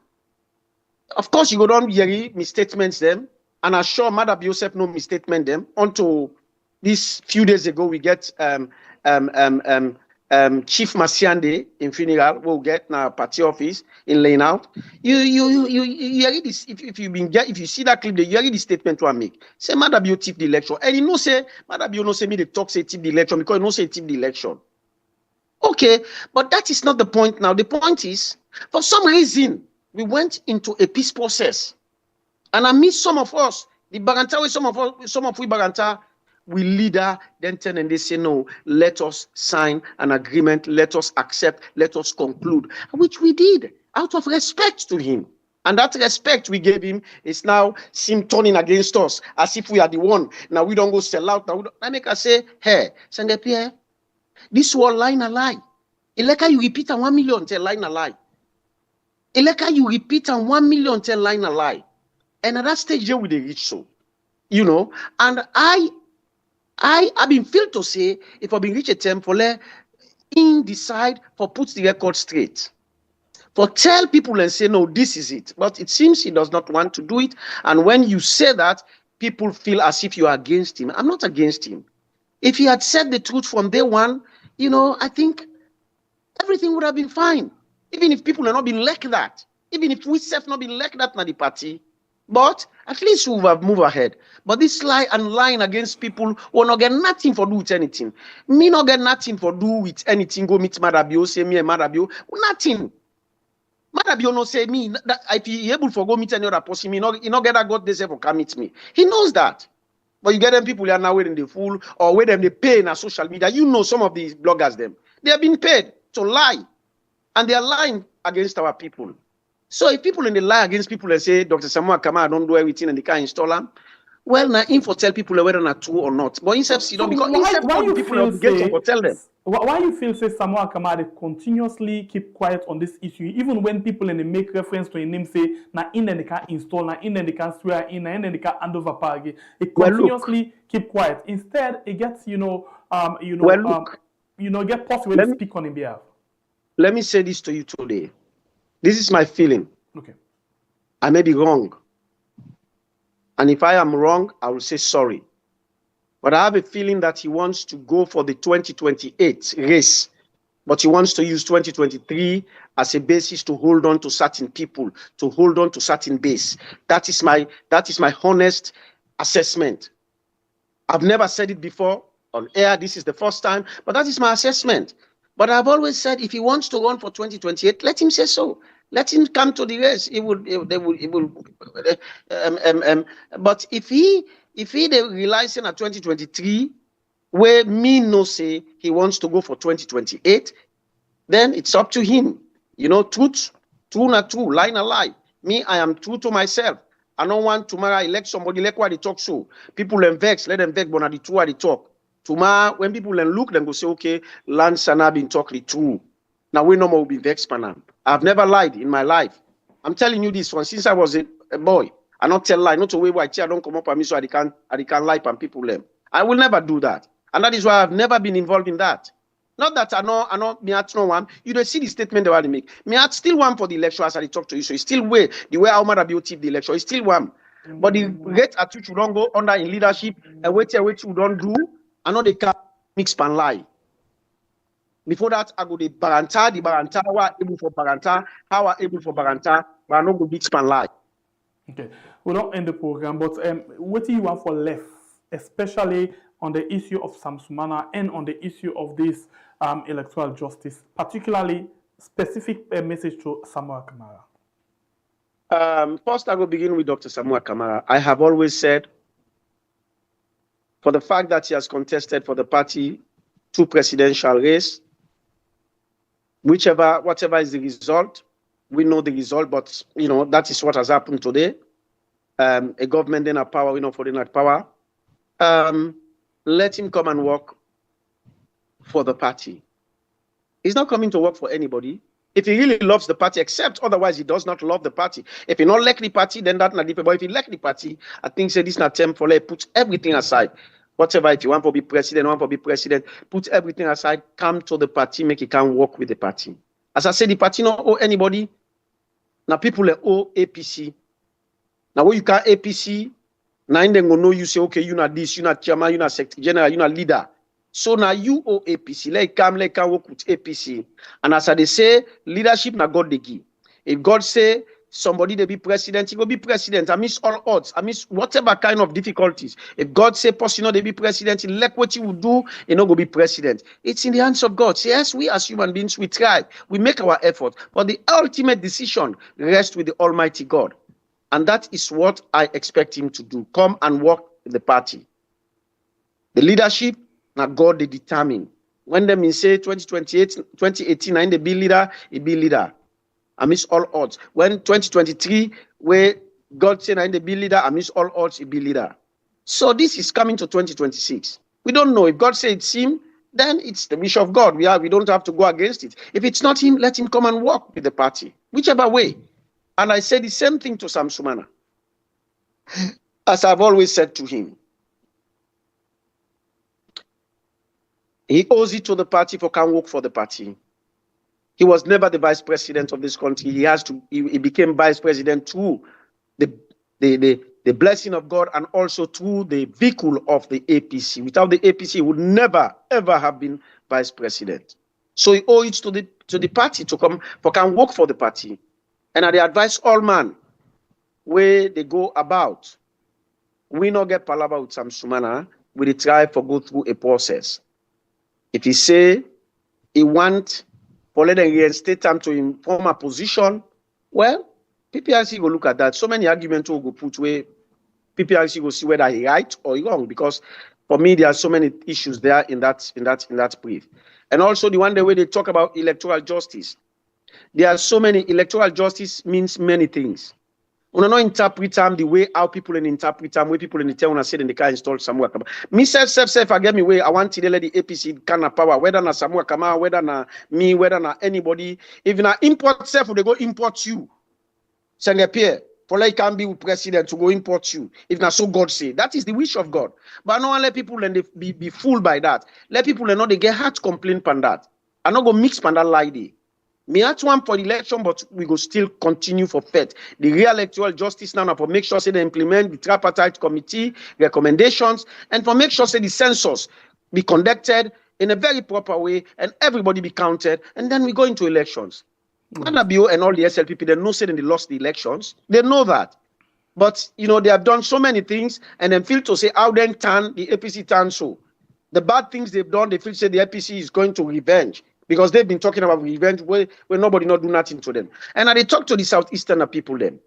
of course you go down hear misstatements them. And I'm sure Madam Joseph no misstatement them until this few days ago we get Chief Masiande in funeral we'll get now party office in laying out. You hear this if you see that clip, you hear the statement to make. Say Madam Bio tip the election. And you know say Madam Bio no say me the talk say tip the election because you know say tip the election. Okay, but that is not the point now. The point is for some reason we went into a peace process. And I miss some of us, the Baranta, some of we Baranta, we leader, then turn and they say, no, let us sign an agreement, let us accept, let us conclude, which we did out of respect to him. And that respect we gave him is now seem turning against us, as if we are the one. Now we don't go sell out. Now I make us say, hey, Senge Pierre, this whole line a lie. Eleka, you repeat and 1 million tell line a lie. Eleka, you repeat and 1 million tell line a lie. And at that stage, we they reach so, you know. And I've been feel to say if I've been reach a term for let in decide for put the record straight, for tell people and say no, this is it. But it seems he does not want to do it. And when you say that, people feel as if you are against him. I'm not against him. If he had said the truth from day one, you know, I think everything would have been fine. Even if people have not been like that, even if we self not been like that in the party. But at least we have moved ahead. But this lie and lying against people will not get nothing for do with anything. Me not get nothing for do with anything. Go meet Madabio, say me and Madabio. Nothing. Madabio no say me that if he able for go meet any other person, he not get that God deserve for come meet me. He knows that. But you get them people are now waiting the fool or where them they pay in social media. You know some of these bloggers them. They have been paid to lie. And they are lying against our people. So if people in the lie against people and say Dr. Samura Kamara don't do everything and they can't install them, well, now info tell people whether not true or not. But instead, you know, because instead all the people are obligated to tell them. Why you feel say Samura Kamara continuously keep quiet on this issue, even when people in the make reference to a name say na in and they can install, na in and they can swear in, and then they can hand over power again. It continuously keep quiet. Instead, it gets get possible to speak on his behalf. Let me say this to you today. This is my feeling. Okay. I may be wrong. And if I am wrong, I will say sorry. But I have a feeling that he wants to go for the 2028 race. But he wants to use 2023 as a basis to hold on to certain people, to hold on to certain base. That is my honest assessment. I've never said it before. on air. This is the first time, but that is my assessment. But I've always said, if he wants to run for 2028, let him say so. Let him come to the race. But if they realizing at 2023, where me no say he wants to go for 2028, then it's up to him. You know, truth, true not true, lie not lie. Me, I am true to myself. I don't want tomorrow elect somebody like what they talk so. People them vex, let them vex, but not the true what they talk. Tomorrow, when people then look, then go say, okay, Lance and I've been talking true. Now we no more will be vexed, man. I've never lied in my life. I'm telling you this one since I was a boy. I not tell lie, not to way why I don't come up on me so I can't lie on people them. I will never do that. And that is why I've never been involved in that. Not that I know me at no one. You don't see the statement they want to make. Me at still one for the election as I talk to you. So it's still way the way Omar Abioti the election. It's still one. But the rate at which you don't go under in leadership and wait you don't do. I know they can't mix and lie. Before that, I go the Baranta, how are able for Baranta, but I not go mix and lie. Okay, we don't end the program, but what do you want for left, especially on the issue of Sam Sumana and on the issue of this electoral justice, particularly specific message to Samura Kamara? First, I will begin with Dr. Samura Kamara. I have always said, for the fact that he has contested for the party 2 presidential race, whatever is the result, we know the result, but you know that is what has happened today. A government in a power, we know for in power. Let him come and work for the party. He's not coming to work for anybody. If he really loves the party, except otherwise he does not love the party. If he not like the party, then that's not different. But if he like the party, I think say this not time for like put everything aside. Whatever, if you want to be president, put everything aside, come to the party, make it can work with the party. As I said, the party not owe anybody. Now people owe APC. Now when you can APC, now then go know you say, okay, you not this, you not chairman, you not secretary general, you not leader. So now you owe APC. Let come work with APC. And as I say, leadership na God they give. If God say somebody they be president, he go be president. I miss all odds. I miss whatever kind of difficulties. If God say person they be president, he like what you will do, you know go be president. It's in the hands of God. So yes, we as human beings, we try, we make our effort, but the ultimate decision rests with the Almighty God. And that is what I expect him to do. Come and work with the party. The leadership, now God they determine. When them say 2028, 2018, and they be leader, he be leader. I miss all odds. When 2023, where God said I be leader, I miss all odds, he be leader. So this is coming to 2026. We don't know. If God said it's him, then it's the wish of God. We don't have to go against it. If it's not him, let him come and work with the party. Whichever way. And I said the same thing to Sam Sumana. As I've always said to him. He owes it to the party for can work for the party. He was never the vice president of this country. He became vice president through the blessing of God and also through the vehicle of the APC. Without the APC, he would never, ever have been vice president. So he owes it to the party to come for can work for the party. And I advise all man where they go about. We not get palaver with Sam Sumana. We try for go through a process. If he say he want for let them reinstate him to his former position, well, PPRC go look at that. So many arguments will go put where PPRC go see whether he right or he wrong. Because for me, there are so many issues there in that brief. And also the one way they talk about electoral justice. There are so many electoral justice means many things. We don't interpret them the way how people interpret them, way people in the town said in the car installed Samura Kamara. Me self, I get me way I want to let the APC kind of power, whether na Samura Kamara, whether na me, whether na anybody. If na import self, they go import you. Send Pierre, for like can be with president to go import you. If na so God say, that is the wish of God. But I don't let people and they be fooled by that. Let people know they get hard complaint on that. I not go mix on that lie there. Me at one for the election, but we go still continue for faith. The real electoral justice now for make sure say they implement the tripartite committee recommendations and for make sure say the census be conducted in a very proper way and everybody be counted and then we go into elections. NBO and all the SLPP, they know say they lost the elections. They know that. But, you know, they have done so many things and then feel to say how then turn the APC turn so. The bad things they've done, they feel say the APC is going to revenge because they've been talking about revenge where nobody not do nothing to them. And they talk to the Southeastern people then.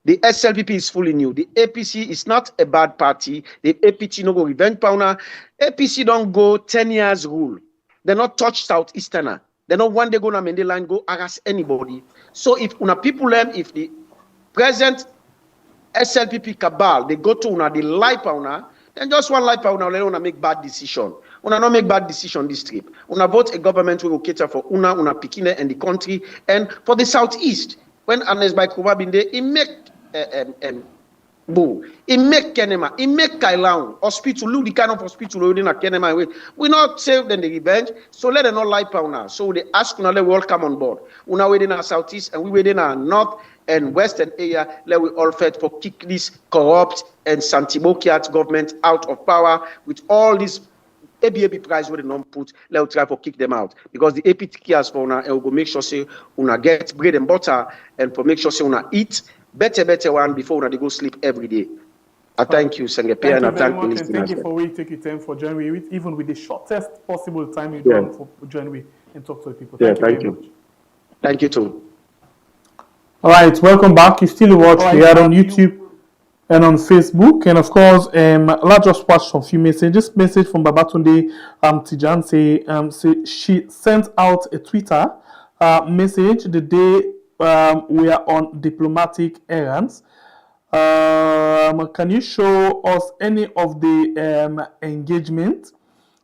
The SLPP is fully new. The APC is not a bad party. The APC no go revenge powder. APC don't go 10 years rule. They not touch Southeasterner. They not one day go to Mende line, go harass anybody. So if una people learn, if the present SLPP cabal, they go to una, the lie powder, then just one lie powder, let una make bad decision. Una not make bad decision this trip. Una vote a government will cater for una Pikine and the country. And for the Southeast, when Ernest Bai Kuba been there, he make he make Kenema, he make Kailan hospital, look the kind of hospital we in a Kenema. We not save them the revenge, so let them not lie now. So they ask una let we all come on board. Una within our southeast and we within our north and western area, let we all fight for kick this corrupt and Santibokiat government out of power with all these ABAB price where they don't put, let us try to kick them out. Because the APT cares for una, and we go make sure say una get bread and butter and for make sure say una eat better one before una they go sleep every day. I thank you, Sengepe, and I thank you, listeners. Thank you for taking time for joining me, even with the shortest possible time you done for joining me and talk to the people. Thank you very much. Thank you too. All right, welcome back. You still watch we are on YouTube and on Facebook, and of course, let's just watch some few messages. This message from Babatunde Tijan say she sent out a Twitter message the day we are on diplomatic errands. Can you show us any of the engagement?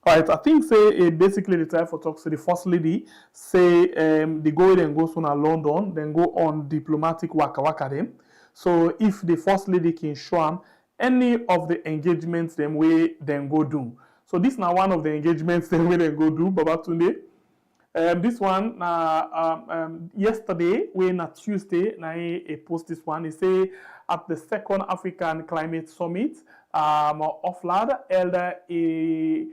All right, I think say basically the time for talks to the first lady say they go and go to London, then go on diplomatic waka them. So if the first lady can show them any of the engagements them way then go do. So this now one of the engagements them way then go do, Babatunde. This one yesterday, when Tuesday, I post this one. He say at the second African Climate Summit, Offlad held a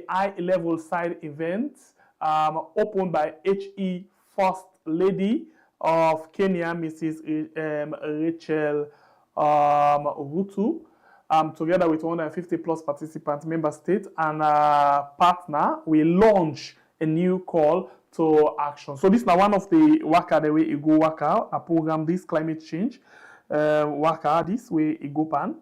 high-level side event opened by HE First Lady of Kenya, Mrs. Rachel Ruto, together with 150 plus participants, member states, and partner, we launch a new call to action. So this is one of the waka the way you go waka, a program this climate change waka this way you go pan.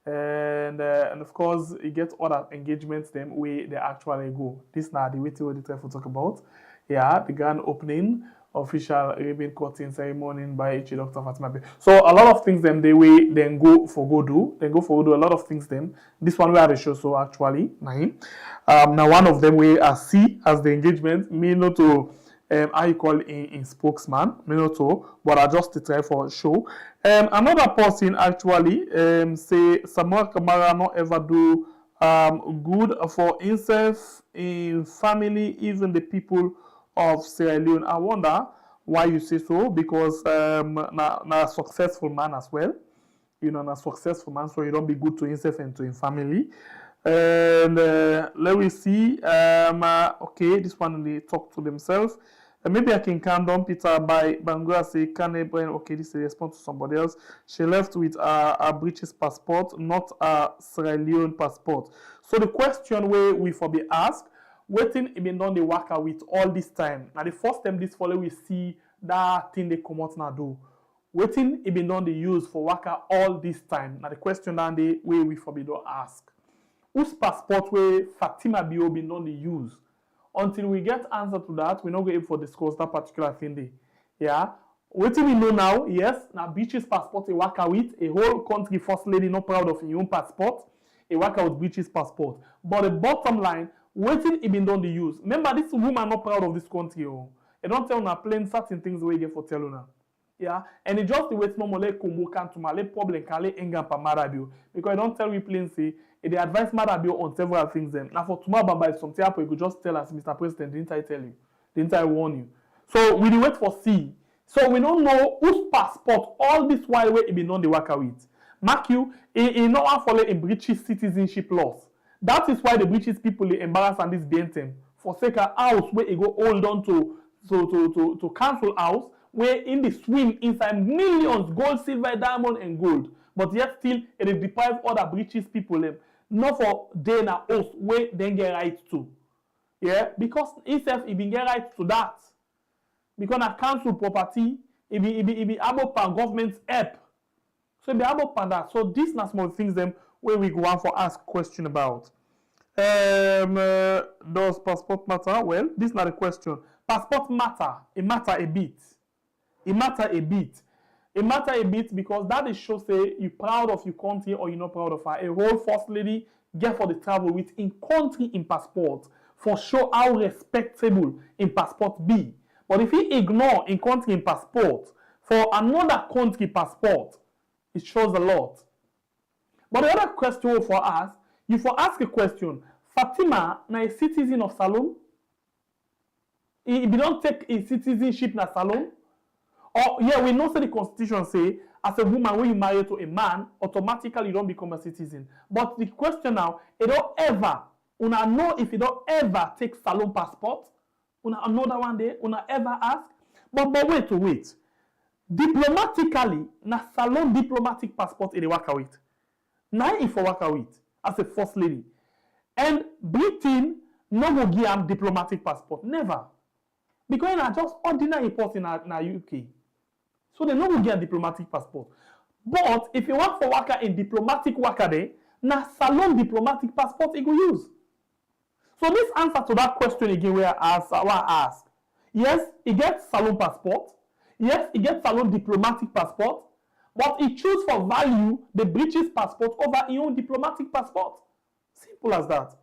And of course you get other engagements them way they actually go. This now the way to talk about. Yeah, the grand opening, official ribbon cutting ceremony by Dr. Fatima. So a lot of things them they way then go for do a lot of things them. This one we are the show so actually nine. Now one of them we see as the engagement me not to how you call in spokesman me not to, but I just to try for show. Another person actually say Samura Kamara not ever do good for himself, in family, even the people of Sierra Leone. I wonder why you say so, because na successful man as well. You know, na successful man, so you don't be good to himself and to his family. And let me see. Okay, this one they talk to themselves. Maybe I can calm down Peter by Bangura say okay, this is a response to somebody else. She left with a British passport, not a Sierra Leone passport. So the question where we for be asked, waiting it been done the worker with all this time. Now the first time this follow we see that thing they come out now do. Waiting it been done the use for worker all this time. Now the question that the way we for be don't ask. Whose passport way Fatima Bio been done the use? Until we get answer to that, we're not going to discuss that particular thing there. Yeah. Waiting we know now, yes, now British passport a worker with a whole country first lady not proud of your own passport, a worker with British passport. But the bottom line, waiting it been done the use. Remember, this woman not proud of this country. Oh. They don't tell her plain certain things where you get for telling her. Yeah, and it just the way normally combo can to male problem kale enga pa marabio because I don't tell we plain say they advise marabio on several things them. Now for tomorrow by something happen, you could just tell us, Mr. President, didn't I tell you? Didn't I warn you? So we wait for C. So we don't know whose passport all this while where it be known the worker with. Mark you, in no one follow in British citizenship laws. That is why the British people embarrass on this Bentham for sake of house where it go hold on to council house. Where in the swim inside millions, gold, silver, diamond, and gold. But yet still, it deprive other British people. not for they na host where then get right to. Yeah, because itself it been get right to that. Because na council property, it be able pan government help. So it be able pan that. So these na small things them where we go on for ask question about. Does passport matter? Well, this is not a question. Passport matter. It matter a bit. It matter a bit. It matter a bit because that is show say you proud of your country or you're not proud of her. A whole first lady get for the travel with in country in passport for show how respectable in passport be. But if you ignore in country in passport for another country passport, it shows a lot. But the other question for us, you for ask a question, Fatima na a citizen of Salome? If you don't take a citizenship na Salome? Or yeah, we know say the constitution say as a woman when you marry to a man, automatically you don't become a citizen. But the question now, you don't ever, una know if you don't ever take Salome passport, una know that one day, una ever ask. But wait. Diplomatically, na Salome diplomatic passport in the waka with. Now if for waka with as a first lady. And Britain no go give am diplomatic passport. Never. Because na just ordinary person na UK. So they no go give a diplomatic passport. But if you work for waka in diplomatic waka there, na Salome diplomatic passport you go use. So this answer to that question again where I ask. Yes, he gets Salome passport. Yes, he gets Salome diplomatic passport. But he choose for value the British passport over his own diplomatic passport. Simple as that.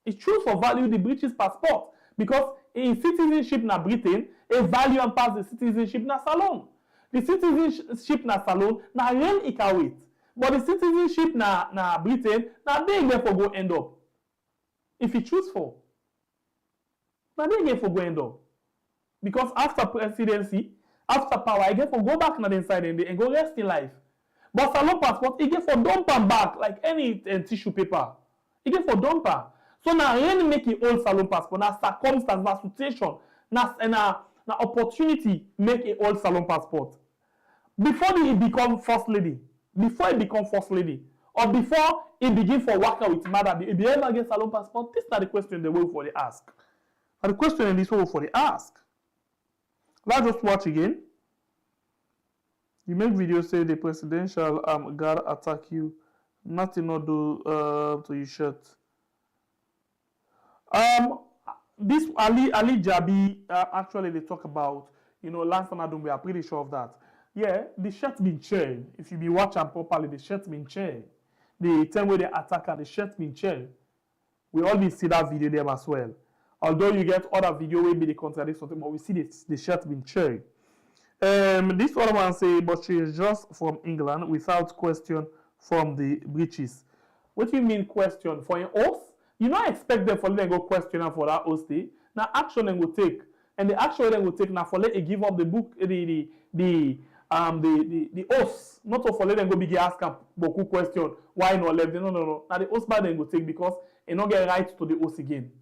He choose for value the British passport because in citizenship na Britain, a value and pass the citizenship na Salome. The citizenship na Salome na real he can wait. But the citizenship na Britain, na they therefore go end up. If he choose for. Na they therefore go end up. Because after presidency, after power, I get for go back na the inside and go rest in life. But Salome passport, he get for dump am back like any tissue paper. He get for dump am. So now really make a old Salome passport. Na circumstance, na situation, na opportunity make a old Salome passport. Before he become first lady, or before he begin for waka with mother, if you ever get Salome passport, this is not the question they will for the ask. And the question in this way for the ask. Let's just watch again. You make video say the presidential guard attack you. Nothing not do to your shirt. This Ali Jabi actually they talk about, Lance Anadum, we are pretty sure of that. Yeah, the shirt been changed. If you be watching properly, the shirt been changed. The time where they attack her, the shirt been changed. We always see that video there as well. Although you get other video where be the contradict something, but we see the shirt been changed. This other one say, but she is just from England without question from the British. What do you mean question? For an oath? You not expect them for them go question for that oath day. Now action them go take. And the action them go take now for let it give up the book the oath. Not for let them go begin ask them beaucoup question. Why not left? No. Now the oath by them go take because it not get right to the oath again.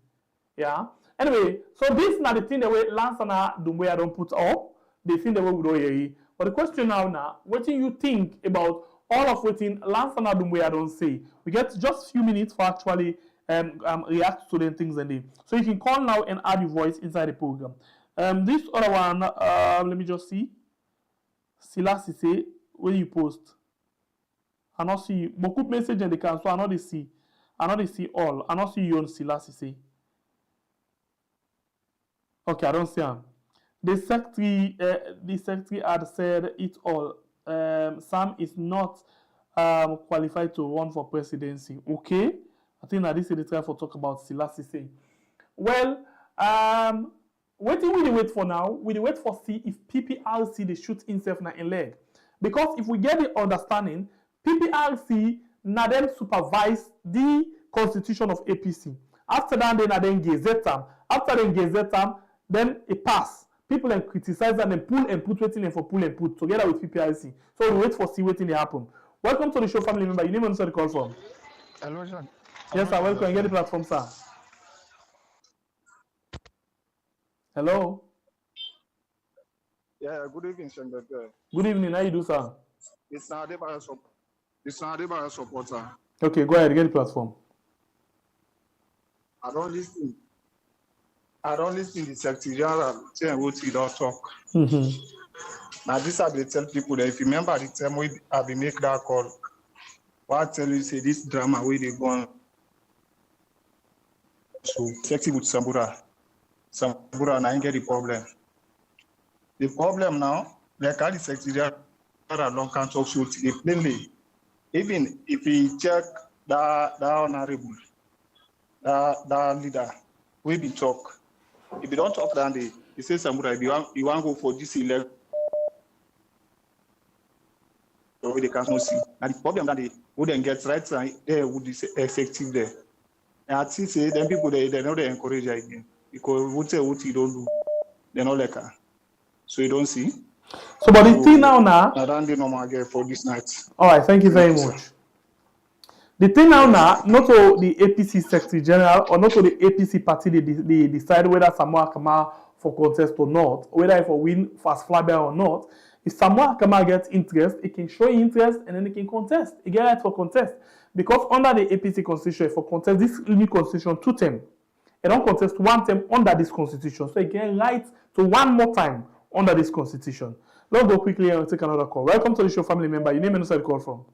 Yeah. Anyway, so this is not the thing the way Lance and Dumbuya don't put up. They think the way we don't hear it. But the question now, what do you think about all of what Lance and Dumbuya don't say? We get just a few minutes for actually react to the things and they. So you can call now and add your voice inside the program. This other one, let me just see. Silas say, where you post? I not see beaucoup message in the can, so I not see all. I not see you on Silas say. Okay, I don't see him. The secretary had said it all. Sam is not qualified to run for presidency. Okay, I think that this is the time for talk about Silas say. Well, what do we wait for now? We wait for see if PPRC they shoot himself na in leg. Because if we get the understanding, PPRC na them supervise the constitution of APC. After that, they na then gazette them. After they gazette them, then it pass. People then criticize and then pull and put waiting for pull and put together with PPRC. So we wait for see waiting they happen. Welcome to the show, family member. You name and answer the call from. Hello, John. Yes, sir. Welcome. Get the platform, sir. Hello. Yeah, good evening, Senator. Good evening. How you do, sir? It's Adebara supporter. Okay, go ahead, get the platform. I don't listen. The Secretary General saying what he don't talk. Now this I tell people that if you remember the time we have been make that call, what I tell you say this drama where they go on. So sexy with Samura now ain't get the problem. The problem now, like all the Secretary General don't can talk so plainly. Even if he check that honorable, that leader, we be talk. If you don't talk that day, he says Samura, if you want to go for this election, they can't see. And the problem that they wouldn't get right there would be effective there. And I think say them people they know they encourage again. Because what you don't do, they not like her. So you don't see. So but the thing now I don't do normal again for this night. Alright, thank you very much. The thing now, not all the APC Secretary General or not all the APC party, they decide whether Samura Kamara for contest or not, whether for win fast flyer or not. If Samura Kamara gets interest, it can show interest and then it can contest. It get right for contest. Because under the APC constitution, for contest this new constitution 2 term, it don't contest 1 term under this constitution. So it get right to 1 more time under this constitution. Let's go quickly and take another call. Welcome to the show, family member. Your name and where you call from?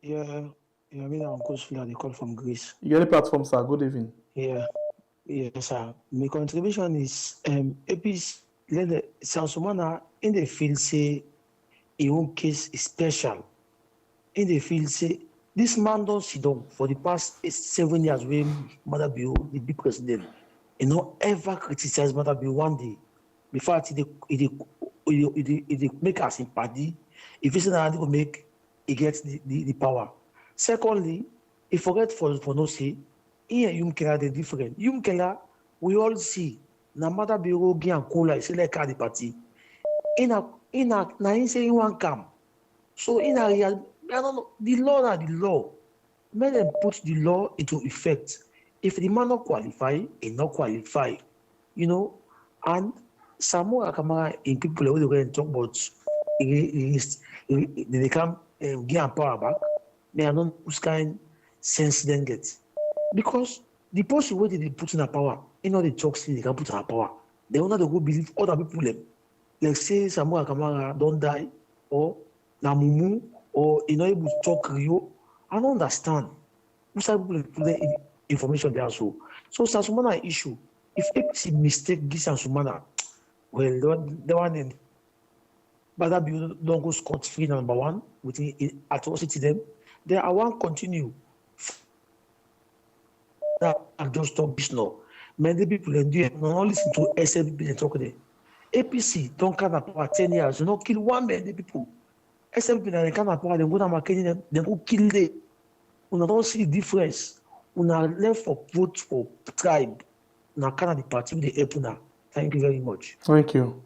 Yeah, I mean, I'm Coach Fuller, they call from Greece. You get the platform, sir. Good evening. Yeah, sir. My contribution is APC, Sansumana, in the field, say, his own case is special. In the field, say, this man don't sit down for the past 7 years when Mother Bio, the big president, you know, ever criticize Mother Bio one day. Before it make us in party, if it's not going to make, he gets the power. Secondly, he forget for no say, here Yumkela they different. Yumkela, we all see, na Mother Bio and Cola, it's like the party. Na in say you want come. So in a real, I don't know, the law. Let them put the law into effect. If the man not qualify, he not qualify. You know, and Samura Kamara in people who they talk about they come get power back. They are not whose kind sense then get. Because the person where they put in a power, you know the talks they can put in a power. They will not go believe other people them. Like say Samura Kamara don't die or Namumu or you know able to talk Rio. I don't understand. Most people put the information there also. So Sansumana issue. If APC mistake this Sansumana, well, the one in but that don't go scot free number 1 with atrocity them. There I want continue. That I just stop this now. Many people and do not listen to SFB and talk there. APC don't come up for 10 years. You know, kill 1 million people. SFB and come up for them go down marketing them. They go kill them. We don't see the difference. We are left for vote for tribe. Now, kind of the party with the Epuna. Thank you very much. Thank you.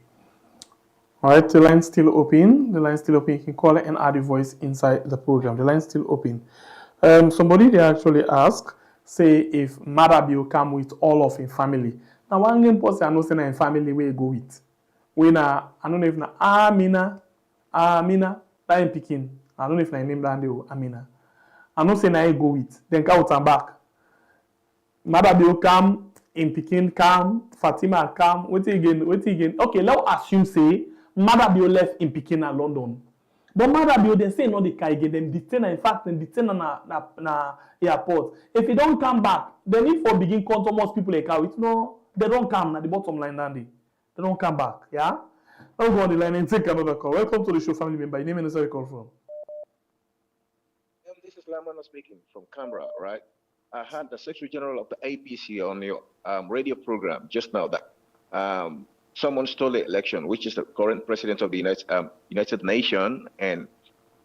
All right, the line's still open. The line's still open. You can call it and add your voice inside the program. The line's still open. Somebody they actually ask, say if Madabio come with all of his family. Now one game person I know say na family where go with. When I don't know if na Amina, that in Pekin. I don't know if na name that Amina. I know say na go with. Then count and back. Madabio come in Pekin, come Fatima come. What again? Okay, let's assume say Madabio left in Pekin and London. But Madabio they say no they can get them detain. In fact, them detain na airport. If he don't come back, then if for begin control most people like how it no, they don't come at the bottom line, Dandy. They don't come back. Yeah. Let's go on the line and take another call. Welcome to the show, family member. Your name and where you call from? This is Lamana speaking from Canberra, right? I had the Secretary General of the APC on your radio program just now that someone stole the election, which is the current president of the United Nations and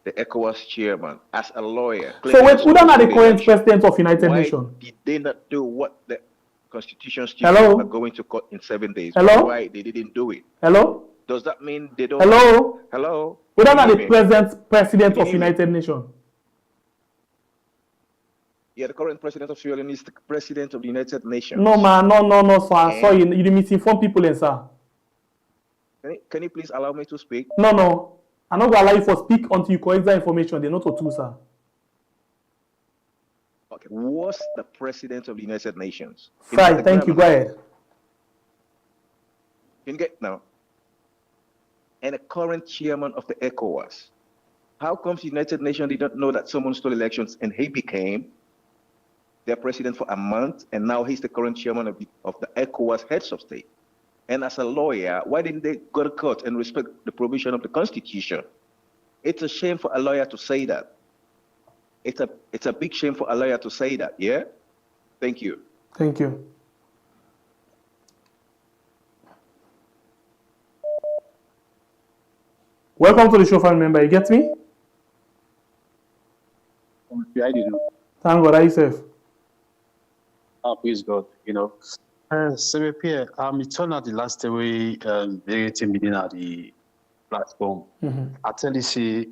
the ECOWAS chairman, as a lawyer. So wait, who are the current president of United Nations? Did they not do what the Constitution states are going to court in 7 days? Hello? Why they didn't do it? Hello? Does that mean they don't? Hello? Hello? Who are the president of United Nations? Yeah, the current president of Sierra Leone is the president of the United Nations. No, man, no, sir. Sorry, you misinform people, sir. Can you please allow me to speak? No. I'm not going to allow you to speak until you correct that information. They're not to two, sir. okay, was the president of the United Nations. Right, thank you. Go ahead. Can you get now? And a current chairman of the ECOWAS. How comes the United Nations did not know that someone stole elections and he became their president for a month, and now he's the current chairman of the ECOWAS heads of state? And as a lawyer, why didn't they go to court and respect the provision of the Constitution? It's a shame for a lawyer to say that. It's a big shame for a lawyer to say that, yeah? Thank you. Thank you. Welcome to the show, family member. You get me? Yeah, I do. Thank God. How you safe? Oh, praise God. You know, so Pierre, it's on at the last day we meeting at the platform. I tell you, see,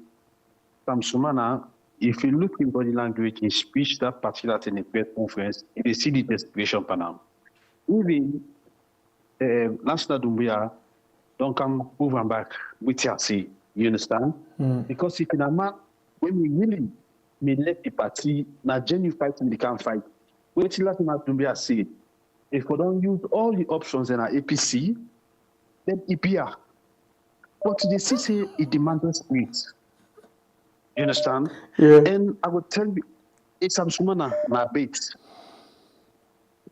from Sumana, if you look in body language, in speech, that particular in the press conference, it is see the desperation panel. Even National Dumbia don't come moving back with your see, you understand? Because if in a man, when we really let the party, now genuine fighting, they can't fight. Wait till National Dumbia see, if we don't use all the options in our APC, then EPR. But they see say it demands spirit. You understand? Yeah. And I would tell you, it's some sumana na bait.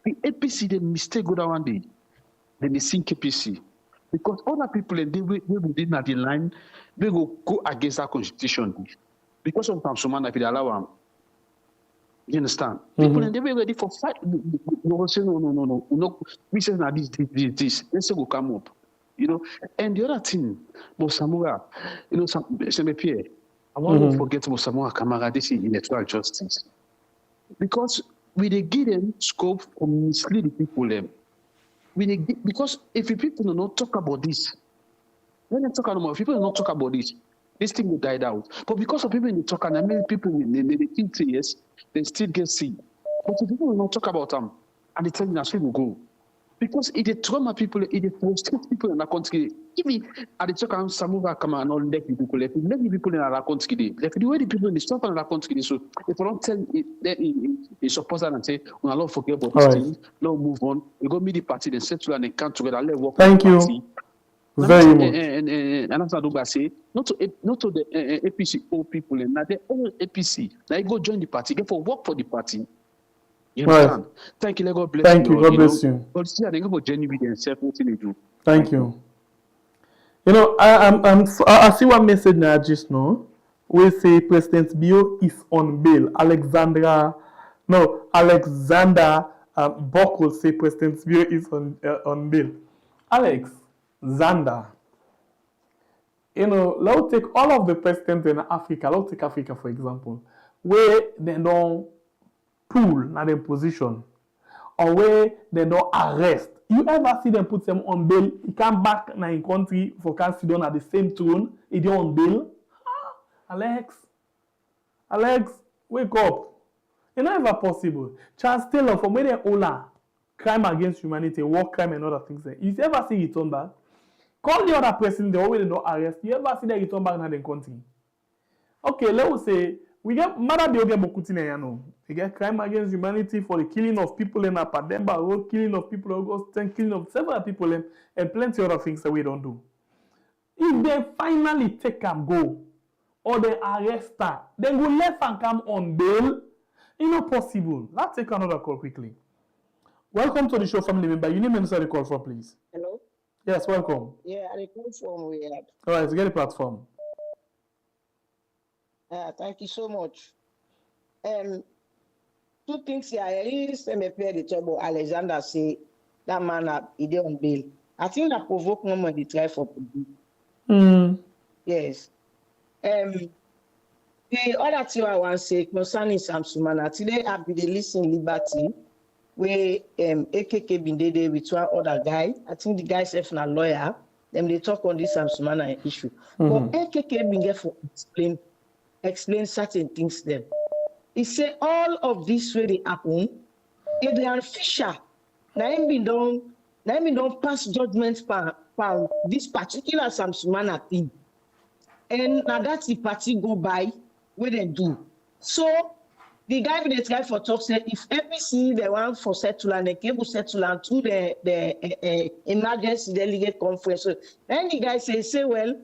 The APC they mistake go down one day. Then they sink APC. Because other people and they within the line, they go against our constitution. Because of Sumana, if they allow them. You understand? People and they were ready for fight. No, say no. We say now this. Let's say go come up. You know, and the other thing, Samura, you know, some Pierre, I want to forget Samura Kamara, this is electoral justice. Because we they give them scope for misleading people them. Because if people do not talk about this, when they talk about people do not talk about this thing will die out. But because of people in the talk and many people they think yes, they still get sick. But if people will not talk about them and they tell you that's where we go. Because it trauma people, it frustrate people in the country. Even at the talk of Samura Kamara and all let the people, let the people in our country, let the way the people in the stuff in our country. So if we don't tell it, suppose and say, we not forget about this thing, let's move on. We go meet the party, then settle and then come together, let's work. Thank you. Party. Very much. And that's what I say. Not to the APC old people, and now the old APC. Now go join the party, get for work for the party. You understand? Right. Thank you. God bless you. Thank you. God bless you. But see, I think about genuine themselves. What they do. Thank you. You know, I see one message now just now. We say President Bio is on bail. Alexander Bokul say President Bio is on bail. Alex Zander, you know, let's take all of the presidents in Africa. Let's take Africa for example, where they don't pull na their position, or where they don't arrest. You ever see them put them on bail? He come back na in country for can sit down at the same throne. He dey on bail. Alex, wake up! It's not ever possible. Charles Taylor from where they Ola, crime against humanity, war crime and other things. You ever see it return back? Call the other person, they always don't arrest. You ever see them return back na the country? Okay, let's say we get mother they get bokuti na no. They get crime against humanity for the killing of people in Apademba Road, killing of people in August, killing of several people and plenty of other things that we don't do. If they finally take and go, or they arrest her, then go left and come on bail. It's not possible. Let's take another call quickly. Welcome to the show, family member. You name and answer the call for, please. Hello? Yes, welcome. Yeah, I call from where? All right, get a platform. Thank you so much. Two things here. I really send me the trouble. Alexander say that man he did on bail. I think that provoke him when they try for public. Yes. The other thing I want to say concerning Samsumana, today I've been listening Liberty, where AKK been there with one other guy. I think the guy is a lawyer. Then they talk on this Samsumana issue. But AKK been there for explain certain things then. He say all of this where they happen, Adrian Fisher, now him been don't pass judgment for this particular Samsumana thing. And now that's the party go by where they do. So the guy with the guy for talk said if APC they want for settlement, they cable settlement to the emergency delegate conference. So then the guy say well,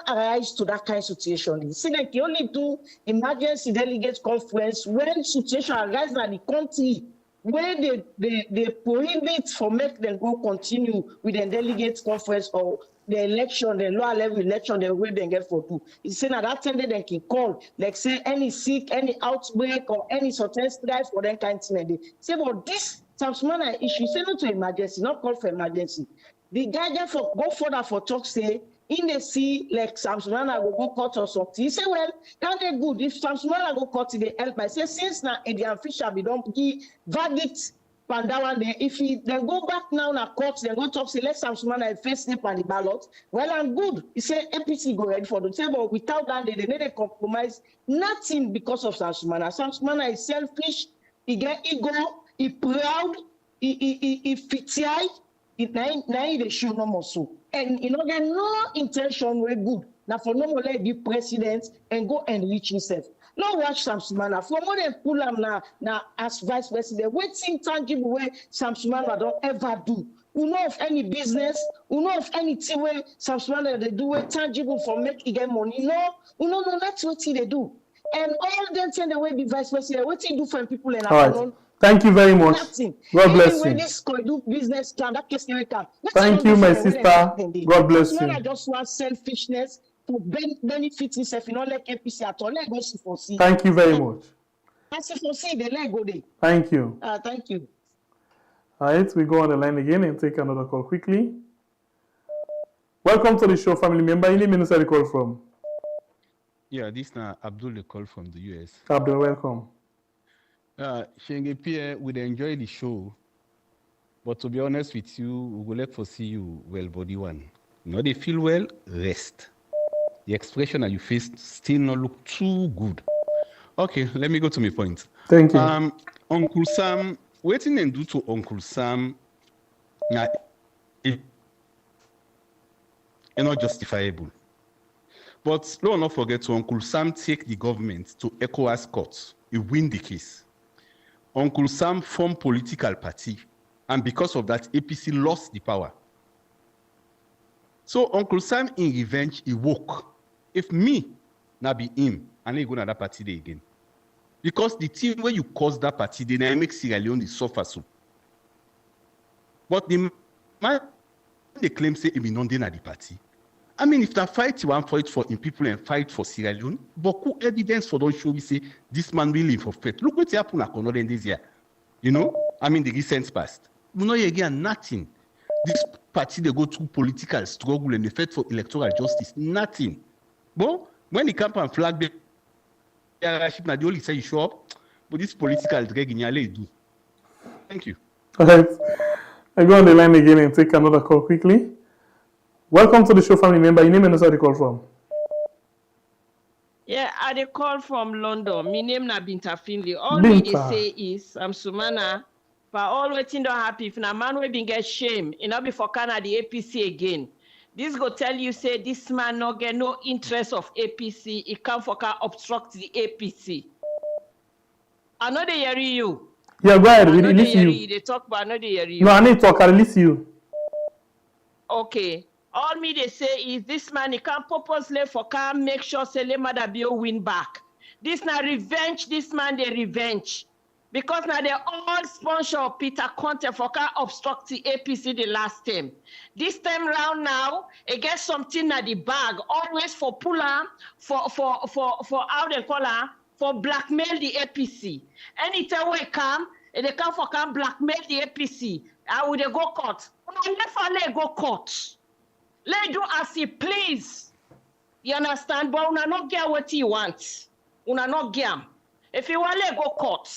arise to that kind of situation. You see, like you only do emergency delegate conference when situation arises in the country where they prohibit for make them go continue with the delegate conference or the election, the lower level election, the way they get for do. You see, now that time they can call, like say any sick, any outbreak, or any certain strike for that kind of thing. Say, but this Samsumana issue, say no to emergency, not call for emergency. The guy therefore go further for talk say in the sea like Samsumana go court or something. He say, well, can they good if Samsumana go court they help? I say since now the official we don't give verdict Pandawan there. If they go back now na court, they go talk say let Samsumana first step on the ballot. Well and good. He say APC go ready for the table. Without that they need a compromise. Nothing because of Samsumana. Samsumana is selfish. He get ego. He proud. He fitiai. Now they show no more so. And get no intention way good. Now for no more let be president and go enrich himself. No watch Samsumana. For more than pull him now as vice president. Waiting tangible way Samsumana don't ever do. We know of any business, we know of anything where Samsumana they do it tangible for make get money. No, that's what they do. And all them things the way be vice president, what he do for people and all right. Thank you very much. Nothing. God bless you. This do business plan, that case never come. Thank you, my sister. God bless you. I just want selfishness to benefit himself, like APC at all. Let go see for see. Thank you very much. They go there. Thank you. Thank you. All right, we go on the line again and take another call quickly. Welcome to the show, family member. Any minister you call from? Yeah, this is Abdul call from the US. Abdul, welcome. Shenge Pierre, we'd enjoy the show, but to be honest with you, we would like to see you well body one. They feel well, rest. The expression that you face still not look too good. Okay, let me go to my point. Thank you. Uncle Sam, waiting and do to Uncle Sam, it's not justifiable. But no, not forget to Uncle Sam take the government to ECOWAS court. He win the case. Uncle Sam formed political party, and because of that, APC lost the power. So Uncle Sam, in revenge, he woke. If me, now be him, and I go to that party day again. Because the team where you cause that party, they make Sierra Leone suffer so. But the man, they claim say he be non at the party. I mean, if that fight you want fight for in people and fight for Sierra Leone, but who evidence for those show we say this man will live for faith. Look what happened at Condolences this year. I mean the recent past. We know again nothing. This party they go through political struggle and the fight for electoral justice. Nothing. But when they come and flag the leadership, now they only say you show up, but this political drag in Yale do. Thank you. All right. I go on the line again and take another call quickly. Welcome to the show, family member. Your name and where you call from? Yeah, I call from London. My name is Binta Finley. All we say is, Sumana, for all waiting don't happy. If a man will be get shame, it not be for Canada the APC again. This go tell you say this man no get no interest of APC. He come for can obstruct the APC. I know they hear you. Yeah, go ahead. We listen you. They talk, but I know they hear you. No, I need to talk. I listen you. Okay. All me they say is this man he can purposely for can make sure Sele Madabio win back. This now revenge. This man they revenge because now they all sponsor Peter Conte for can obstruct the APC the last time. This time round now it gets something at the bag always for puller for how they call her for blackmail the APC. Anytime we come they come for can blackmail the APC. I would go court. Never go court. Let do as he please. You understand? But una not get what he wants. Una not get him. If you want to go court,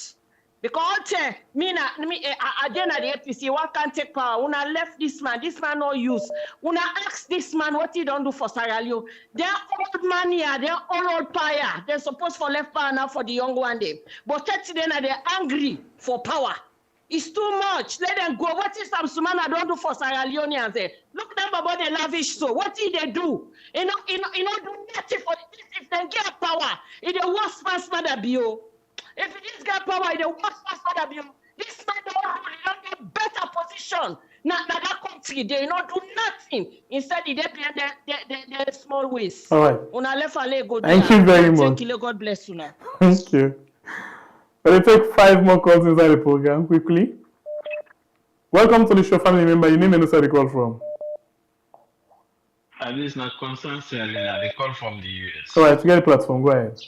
because I didn't the APC, one can't take power. Una left this man no use. Una ask this man what he don't do for Sierra Leone. They're old man here, they're old power. They're supposed for left power now for the young one day. But 30 days they're angry for power. It's too much. Let them go. What is some Sumana don't do for Sierra Leoneans? Look them about the lavish so. What did they do? You know, do nothing for this. If they get power, it the worst past mother bio. If this get power, it the worst past mother bio. This man don't rule, he don't get better position. Now that country, they not do nothing. Instead, they play the small ways. All right. Una left and go. Thank you very much. God bless you now. Thank you. We'll take 5 more calls inside the program quickly. Welcome to the show, family member. Your name and where you call from. This is not concern Selena. They call from the US. All right, to get the platform, go ahead.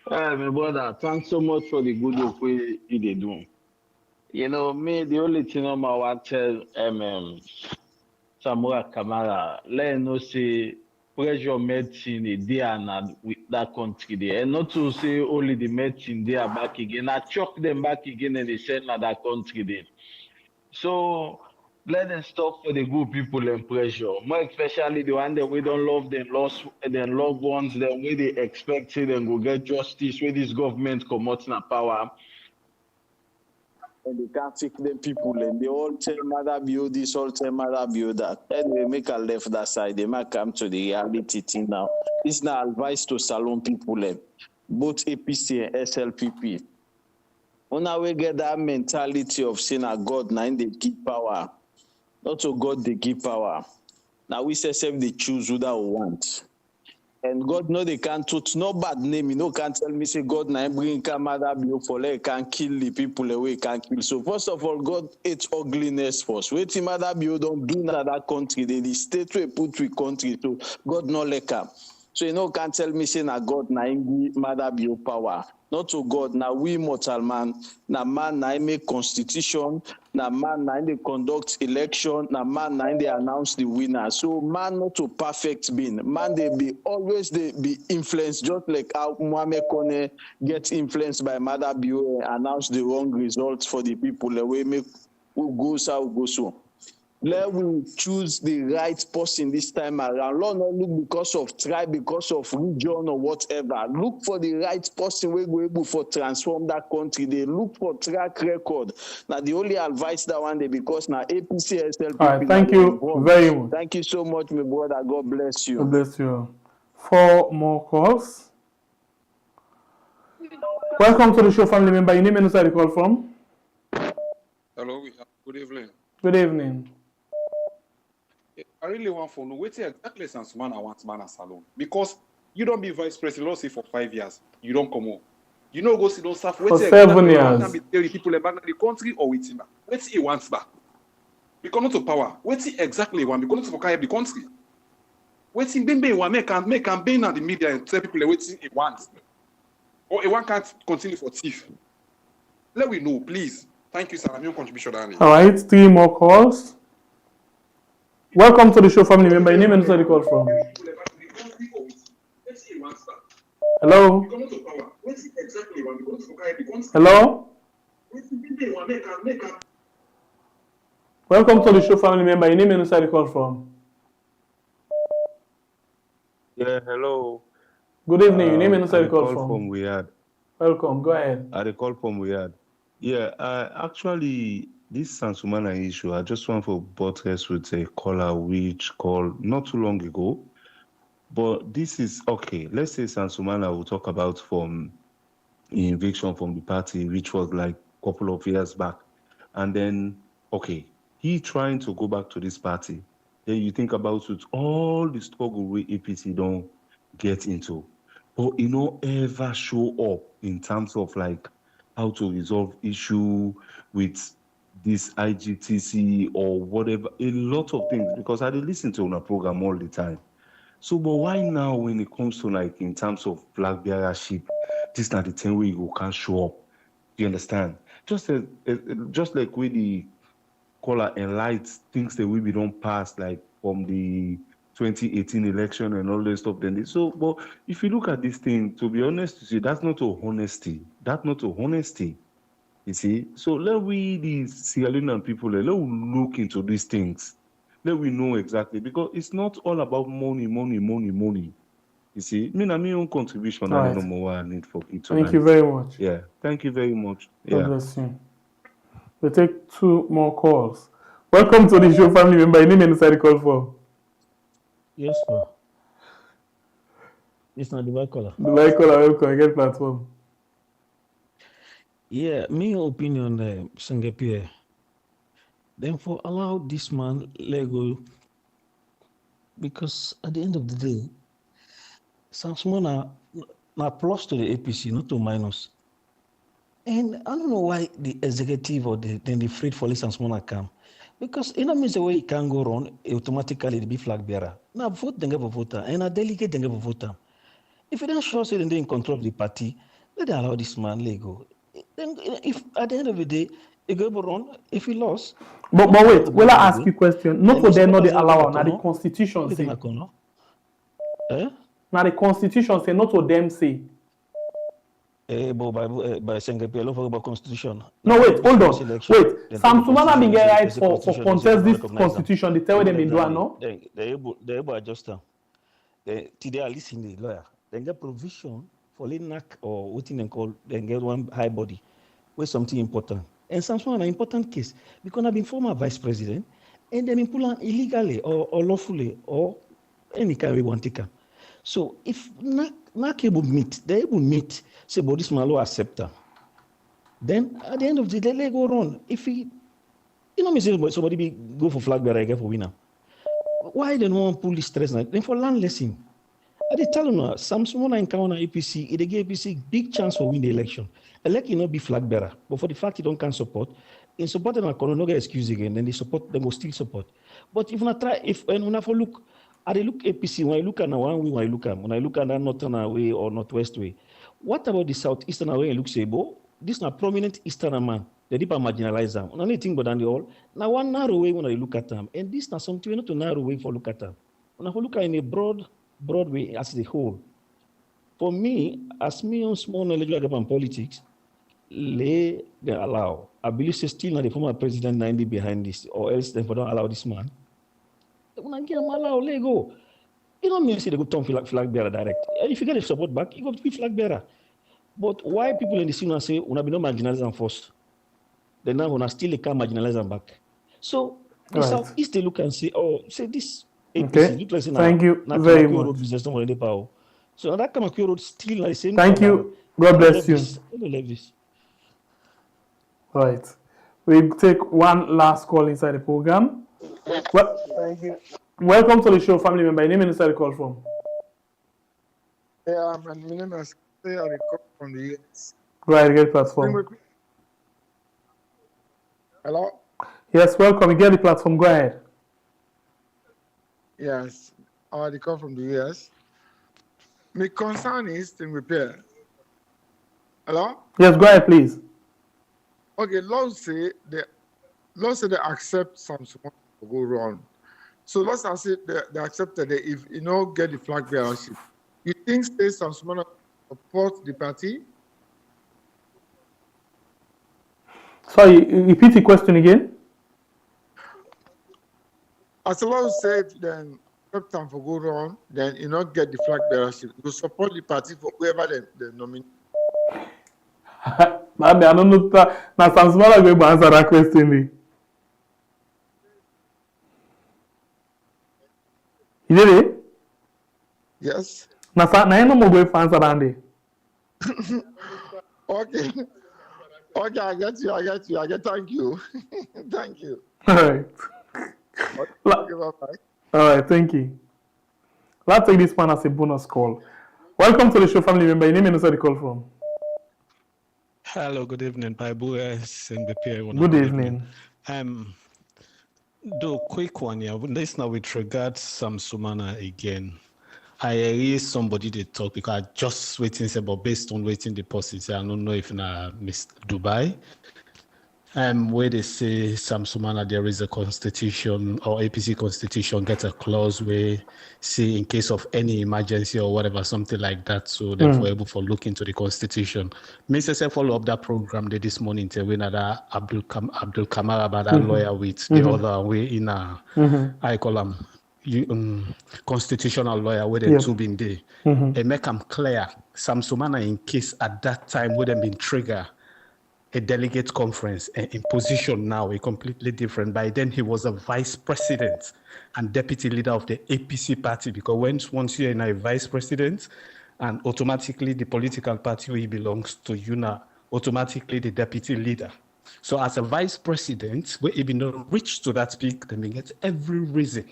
My brother, thanks so much for the good work you they do. You know, me, the only thing I want to tell Samura Kamara, let know say pressure medicine they are not with that country there. And not to say only the medicine they are back again. I chuck them back again and they send that country there. So let them stop for the good people and pressure. More especially the one that we don't love them, lost their loved ones, then we they expect it and go get justice where this government come out in power. And they can't fix them people and they all tell mother build this, all tell mother build that. And they make a left that side, they might come to the reality thing now. It's not advice to salon people, both APC and SLPP. When we get that mentality of saying God now they give power, not to God they give power. Now we say they choose who that we want. And God know they can't touch no bad name. You know, can't tell me say God now bring Kamada for like can kill the people away, can kill. So first of all, God hates ugliness first. Wait Mother Bio don't do that country. They the state we put we country. So God no like her. So you know can't tell me say na God na Mother Bio power. Not to God, now we mortal man, na man na make constitution, na man na they conduct election, na man na they announce the winner. So man not to perfect being, man they be always they be influenced, just like how Mohamed Kone gets influenced by Mother Bio and announce the wrong results for the people. The way make who goes out go so. Let we choose the right person this time around. Lord, not look because of tribe, because of region or whatever. Look for the right person we go able for transform that country. They look for track record. Now the only advice that one day because now APC SLPP. All right, thank you very much. Thank you so much, my brother. God bless you. God bless you. 4 more calls. Welcome to the show, family member. Your name and where you call from. Hello, good evening. Good evening. I really want to know what exactly since man I want man as salon because you don't be vice president, let's say for 5 years, you don't come home. You know go see those stuff for 7 years. Can be tell people back in the country or waiting back. What's he wants back? Because not to power. What's he exactly want? Because not to carry the country. What's he been want make campaign on the media and tell people what he wants. Or he want can't continue for thief. Let we know, please. Thank you, sir. I'm your contribution, Danny. All right, 3 more calls. Welcome to the show, family member. Your name and where you call from. Hello. Hello. Welcome to the show, family member. Your name and where you call from. Yeah, hello. Good evening. Your name and where you call from. From Riyadh. Welcome. Go ahead. I call from Riyadh. Yeah, actually, this Sansumana issue, I just want to buttress with a caller which called not too long ago. But this is okay. Let's say Sansumana will talk about from eviction from the party, which was like a couple of years back. And then, okay, he trying to go back to this party. Then you think about it, all the struggle with APC don't get into. But you know, ever show up in terms of like how to resolve issue with this IGTC or whatever, a lot of things, because I listen to a program all the time. So, but why now when it comes to like in terms of flag bearership, this is not the thing where you can't show up. You understand? Just like with the caller and lights, things that we don't pass, like from the 2018 election and all this stuff. Then so, but if you look at this thing, to be honest, you see, that's not a honesty. That's not a honesty. You see, so let we the Sierra Leone people let we look into these things. Let we know exactly, because it's not all about money. You see, me na my own contribution. All I right. don't know what I need for it. Thank you very much. Yeah, thank you very much. God Yeah. bless you. We'll take 2 more calls. Welcome to the show, family member. Your name and inside the call for. Yes, sir. It's not the white collar. The white collar, welcome. Get platform. Yeah, my opinion, Singapore. Then for allow this man Lego, because at the end of the day, Samsumana na plus to the APC, not to minus. And I don't know why the executive or then the freight police Samsumana come. Because it means the way it can go wrong, automatically it be flag bearer. Now vote then give a voter, and a delegate then give a voter. If you don't show say they're in control of the party, let them allow this man Lego. Then if at the end of the day, it go wrong, if he lost. But wait, will I ask you a question? Not for them, not they allow, now the constitution say. Now the constitution say, not what them say. By Singapore, about constitution. No, wait, hold on. Wait, Samsumana been get right for contest this constitution. They tell them in do no? They're able to adjust them. Today I listen to the lawyer. They get provision for NAC or what they call, they get one high body with something important. And Samsumana an important case because I've been former vice president and they've been put on illegally or lawfully or any kind we want to come. So if NAC able meet, they able meet, say, but this man will accept her. Then at the end of the day, they go wrong. If he, somebody be go for flag bearer, get for winner. Why they don't want to pull this stress now? Then for land lesson. I they tell you now, Samsumana encounter APC, they give APC big chance for win the election. Elect you not be flag bearer, but for the fact you don't can support, in support them no get excuse again, then they support, they will still support. But if not try, when I for look, I look APC, when I look at one way, when I look at that northern way or northwest way, what about the southeastern way? I look say, this is a prominent eastern man. They deep marginalize them. Only thing but than the all. Now one narrow way when I look at them, and this is something not a narrow way for look at them. When I look at in a broad way as the whole. For me, as me on small knowledge about politics, they allow. I believe still not the former president 90 behind this, or else they don't allow this man. When I get them allow, let go. You don't mean say they go turn flag bearer direct. If you get the support back, you got to be flag bearer. But why people in the scene say we have been marginalized them first? Then now we still can't marginalize them back. So the Southeast they look and say, oh, say this APC, okay. Thank you very much. Business don't power. So that Kamakyo road still like the same. Thank you. God bless you. Right. We take one last call inside the program. Well, thank you. Welcome to the show, family member. Your name and inside the call from. Yeah, my name is I call from the US. Right, get platform. Hello? Yes, welcome. You get the platform. Go ahead. Yes, I call from the US. My concern is in repair. Hello? Yes, go ahead, please. Okay, let's say they accept Samsung to go wrong. So let's say they accepted it if you know get the flag bearership. You think say Samsung support the party? Sorry, repeat the question again. As long as say then accept them for go wrong, then you not get the flag bearership. You support the party for whoever they nominate. I don't know. Now, Samsumana going to answer that question. You did it? Yes. Now, I know more going to answer that. Okay. Okay, I get you. Thank you. Thank you. All right. Okay, bye-bye. All right, thank you. Let's take this one as a bonus call. Welcome to the show, family member. Your name and where the call from. Hello, good evening, Bible. Good evening. Do quick one here. This now with regards Samsumana again. I hear somebody they talk because I just waiting about based on waiting deposits. I don't know if na Miss Dubai. Where they say Samsumana there is a constitution or APC constitution get a clause where say in case of any emergency or whatever, something like that. So they're able to look into the constitution. Mr. follow up that program this morning to win that Abdul Kamara, that lawyer with the other way in I call him constitutional lawyer where they two been there. And make them clear. Sam Sumana in case at that time would have been trigger a delegate conference in position now a completely different. By then he was a vice president and deputy leader of the APC party, because once you're in a vice president and automatically the political party where he belongs to, you know, automatically the deputy leader. So as a vice president, where he been not reached to that peak, then we get every reason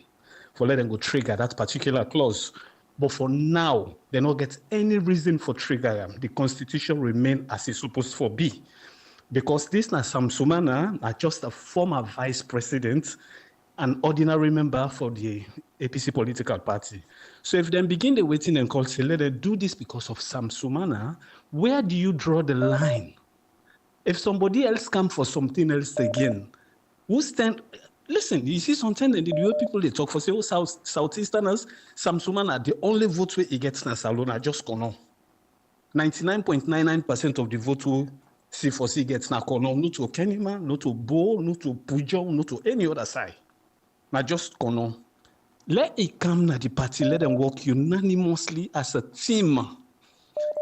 for letting go trigger that particular clause. But for now, they don't get any reason for trigger them. The constitution remain as it's supposed to be. Because this na Sam Sumana are just a former vice president, an ordinary member for the APC political party. So if they begin the waiting and call, say, let them do this because of Sam Sumana, where do you draw the line? If somebody else come for something else again, who stand? Listen, you see sometimes the way people they talk for say, oh, Southeasterners, Sam Sumana, the only vote where he gets na Salona just kono. 99.99% of the vote who C4C gets na kono, not to Kenima, not to Bo, not to Pujo, not to any other side. Na just kono. Let it come na the party, let them work unanimously as a team.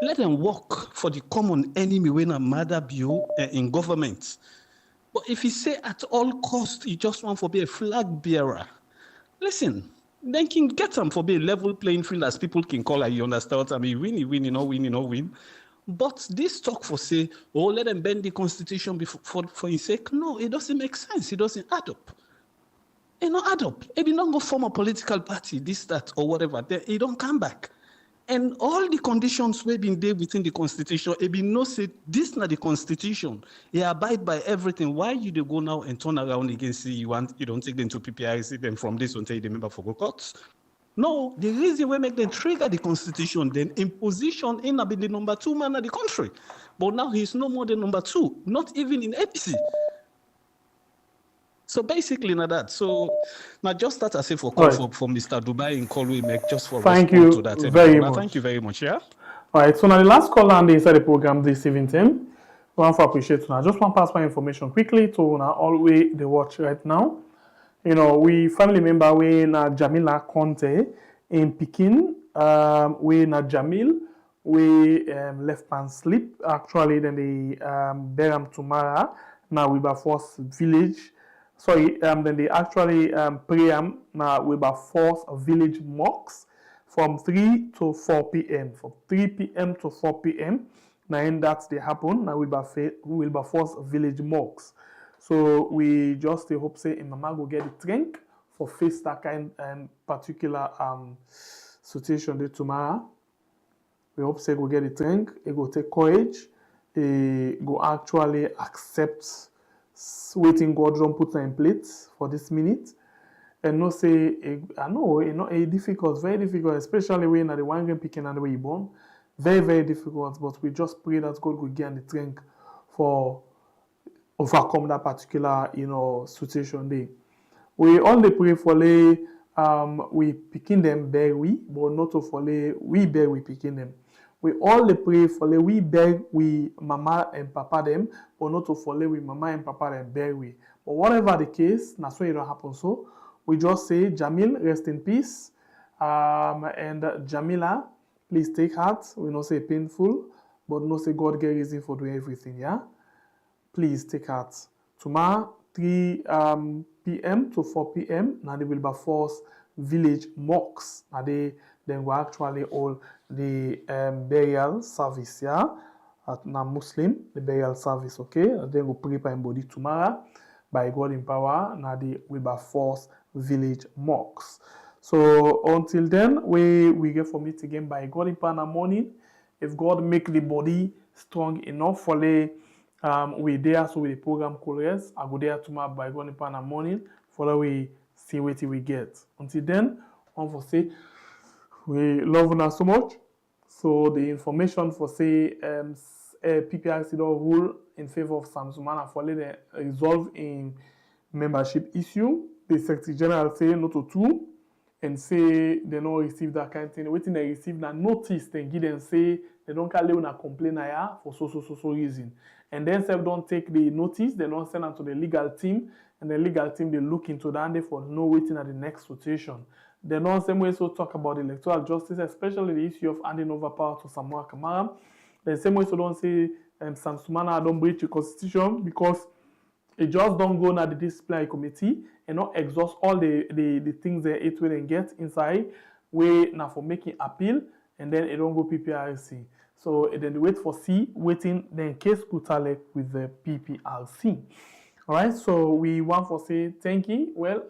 Let them work for the common enemy when a mother bill in government. But if he say at all cost, he just want to be a flag bearer, listen, then can get them for be a level playing field as people can call it, you understand? I mean, win. But this talk for say, oh, let them bend the constitution for his sake. No, it doesn't make sense. It doesn't add up. It not add up. If you don't go form a political party, this, that, or whatever, then it don't come back. And all the conditions we've been there within the constitution, it be no say this not the constitution. You abide by everything. Why you they go now and turn around against you don't take them to PPRC, then from this until the member for go courts? No, the reason we make them trigger the constitution, then imposition in a be the number 2 man of the country. But now he's no more than number 2, not even in APC. So basically, not that. So now just that I say for call for Mr. Dubai in call we make just for thank you to that. Very much. Thank you very much. Yeah. All right. So now the last call on the inside the program this evening. I want to appreciate now. Just want to pass my information quickly to now all way they watch right now. You know, we family member we na Jamila Conte in Pekin. We na Jamil we left pan sleep. Actually, then the Beram Tumara now we by force village. Sorry, then they actually pray now with a force village mosques from 3 to 4 p.m. From 3 p.m. to 4 p.m. Now, in that they happen, now we will be force village mosques. So we just hope say Mama go get the drink for face that kind and particular situation there tomorrow. We hope say go get the drink, it go take courage, it go actually accept waiting God don't put in place for this minute. And no say I know a difficult, very difficult, especially when the one game picking and the way you born. Very, very difficult, but we just pray that God will get the strength for overcome that particular situation there. We only pray for we picking them bear we, but not for we bear we picking them. We all pray for we beg we mama and papa them, but not to follow we mama and papa them bear we. But whatever the case, that's why it don't happen. So we just say Jamil, rest in peace. And Jamila, please take heart. We not say painful, but not say God get reason for doing everything. Yeah, please take heart. Tomorrow 3 p.m. to 4 p.m. Now they will be force village mosques. Now they then will actually all the burial service, yeah, at na Muslim, the burial service, okay? And then we prepare body tomorrow by God in power. Now they will be force village mosques. So until then, we get for meet again by God in power in the morning. If God make the body strong enough for we there so with the program callers, I go there tomorrow by God in power in the morning for we see what we get. Until then, I want to say we love you so much. So the information for say PPRC rule in favor of Sam Sumana for the resolve in membership issue. The Secretary General say no to 2 and say they don't receive that kind of thing. Waiting they receive that notice, then give them say they don't call you na complain for so reason. and then self don't take the notice, they don't send it to the legal team, and the legal team they look into that, and for no waiting at the next rotation. They don't same way so talk about electoral justice, especially the issue of handing over power to Samura Kamara. The same way so don't say Sam Sumana don't breach the constitution because it just don't go na the disciplinary committee and not exhaust all the things that it will get inside way now for making appeal, and then it don't go PPRC. So then wait for C, waiting then case Kutale with the PPRC. All right, so we want to say thank you. Well,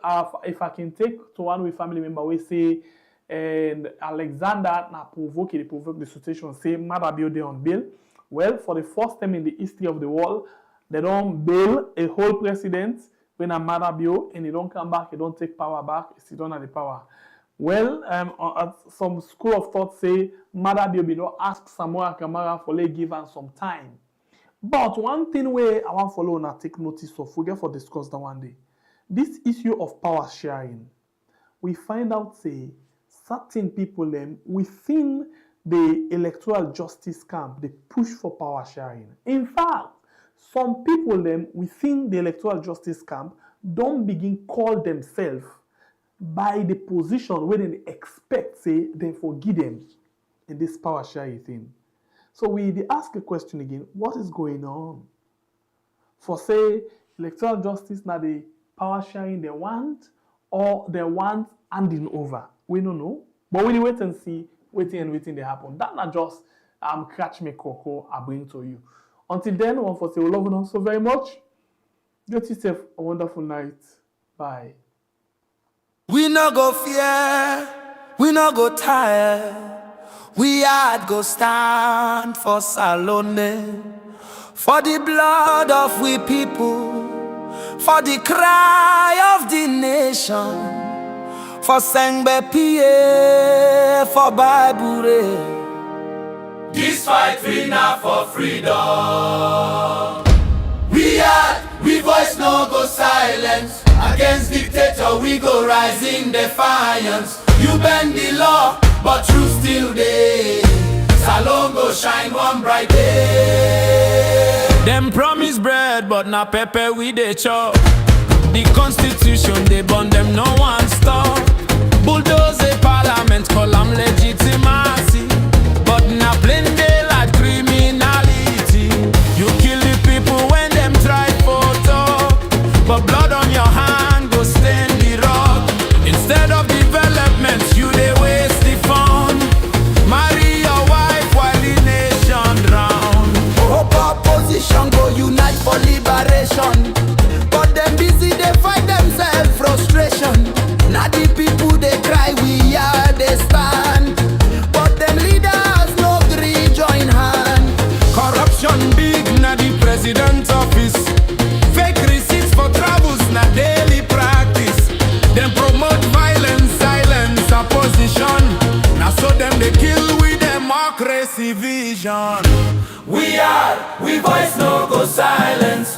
if I can take to one with family member, we say and Alexander na provoke the situation, say Mother Bill they on bail. Well, for the first time in the history of the world, they don't bail a whole president when a Mother Bill and they don't come back, they don't take power back, they don't have the power. Well, some school of thought say Mother Bill be don't ask Samura Kamara for give her some time. But one thing where I want to follow and take notice of, we get for discuss that one day. This issue of power sharing, we find out say certain people within the electoral justice camp, they push for power sharing. In fact, some people within the electoral justice camp don't begin call themselves by the position where they expect, say, they forgive them in this power sharing thing. So we ask a question again, what is going on? For say, electoral justice, now the power sharing they want, or they want handing over. We don't know. But we wait and see, waiting they happen. That not just catch me cocoa I bring to you. Until then, I want to say we love you so very much. Get yourself a wonderful night. Bye. We no go fear, we no go tire. We had go stand for Salone, for the blood of we people, for the cry of the nation, for Sengbe PA, for Bible. This fight we now for freedom. We voice no go silence. Against dictator we go rise in defiance. You bend the law, but truth still there. Salon go shine one bright day. Them promise bread, but na pepper we dey chop. The constitution they burn them, no one stop. Bulldoze a parliament, call am legitimacy. But na plain daylight criminality. You kill the people when them try for talk, but blood on your hand go stain the rock. Instead of development, you they waste the fund. Marry your wife while the nation drown. Hope opposition go unite for liberation, but them busy they fight themselves frustration. Now the people they cry, we are they stand, but them leaders no gree join hand. Corruption big na the president's office. Fake receipts for travels na daily practice. Them promote violence, silence, opposition. Now so them they kill with democracy vision. We voice no go silence.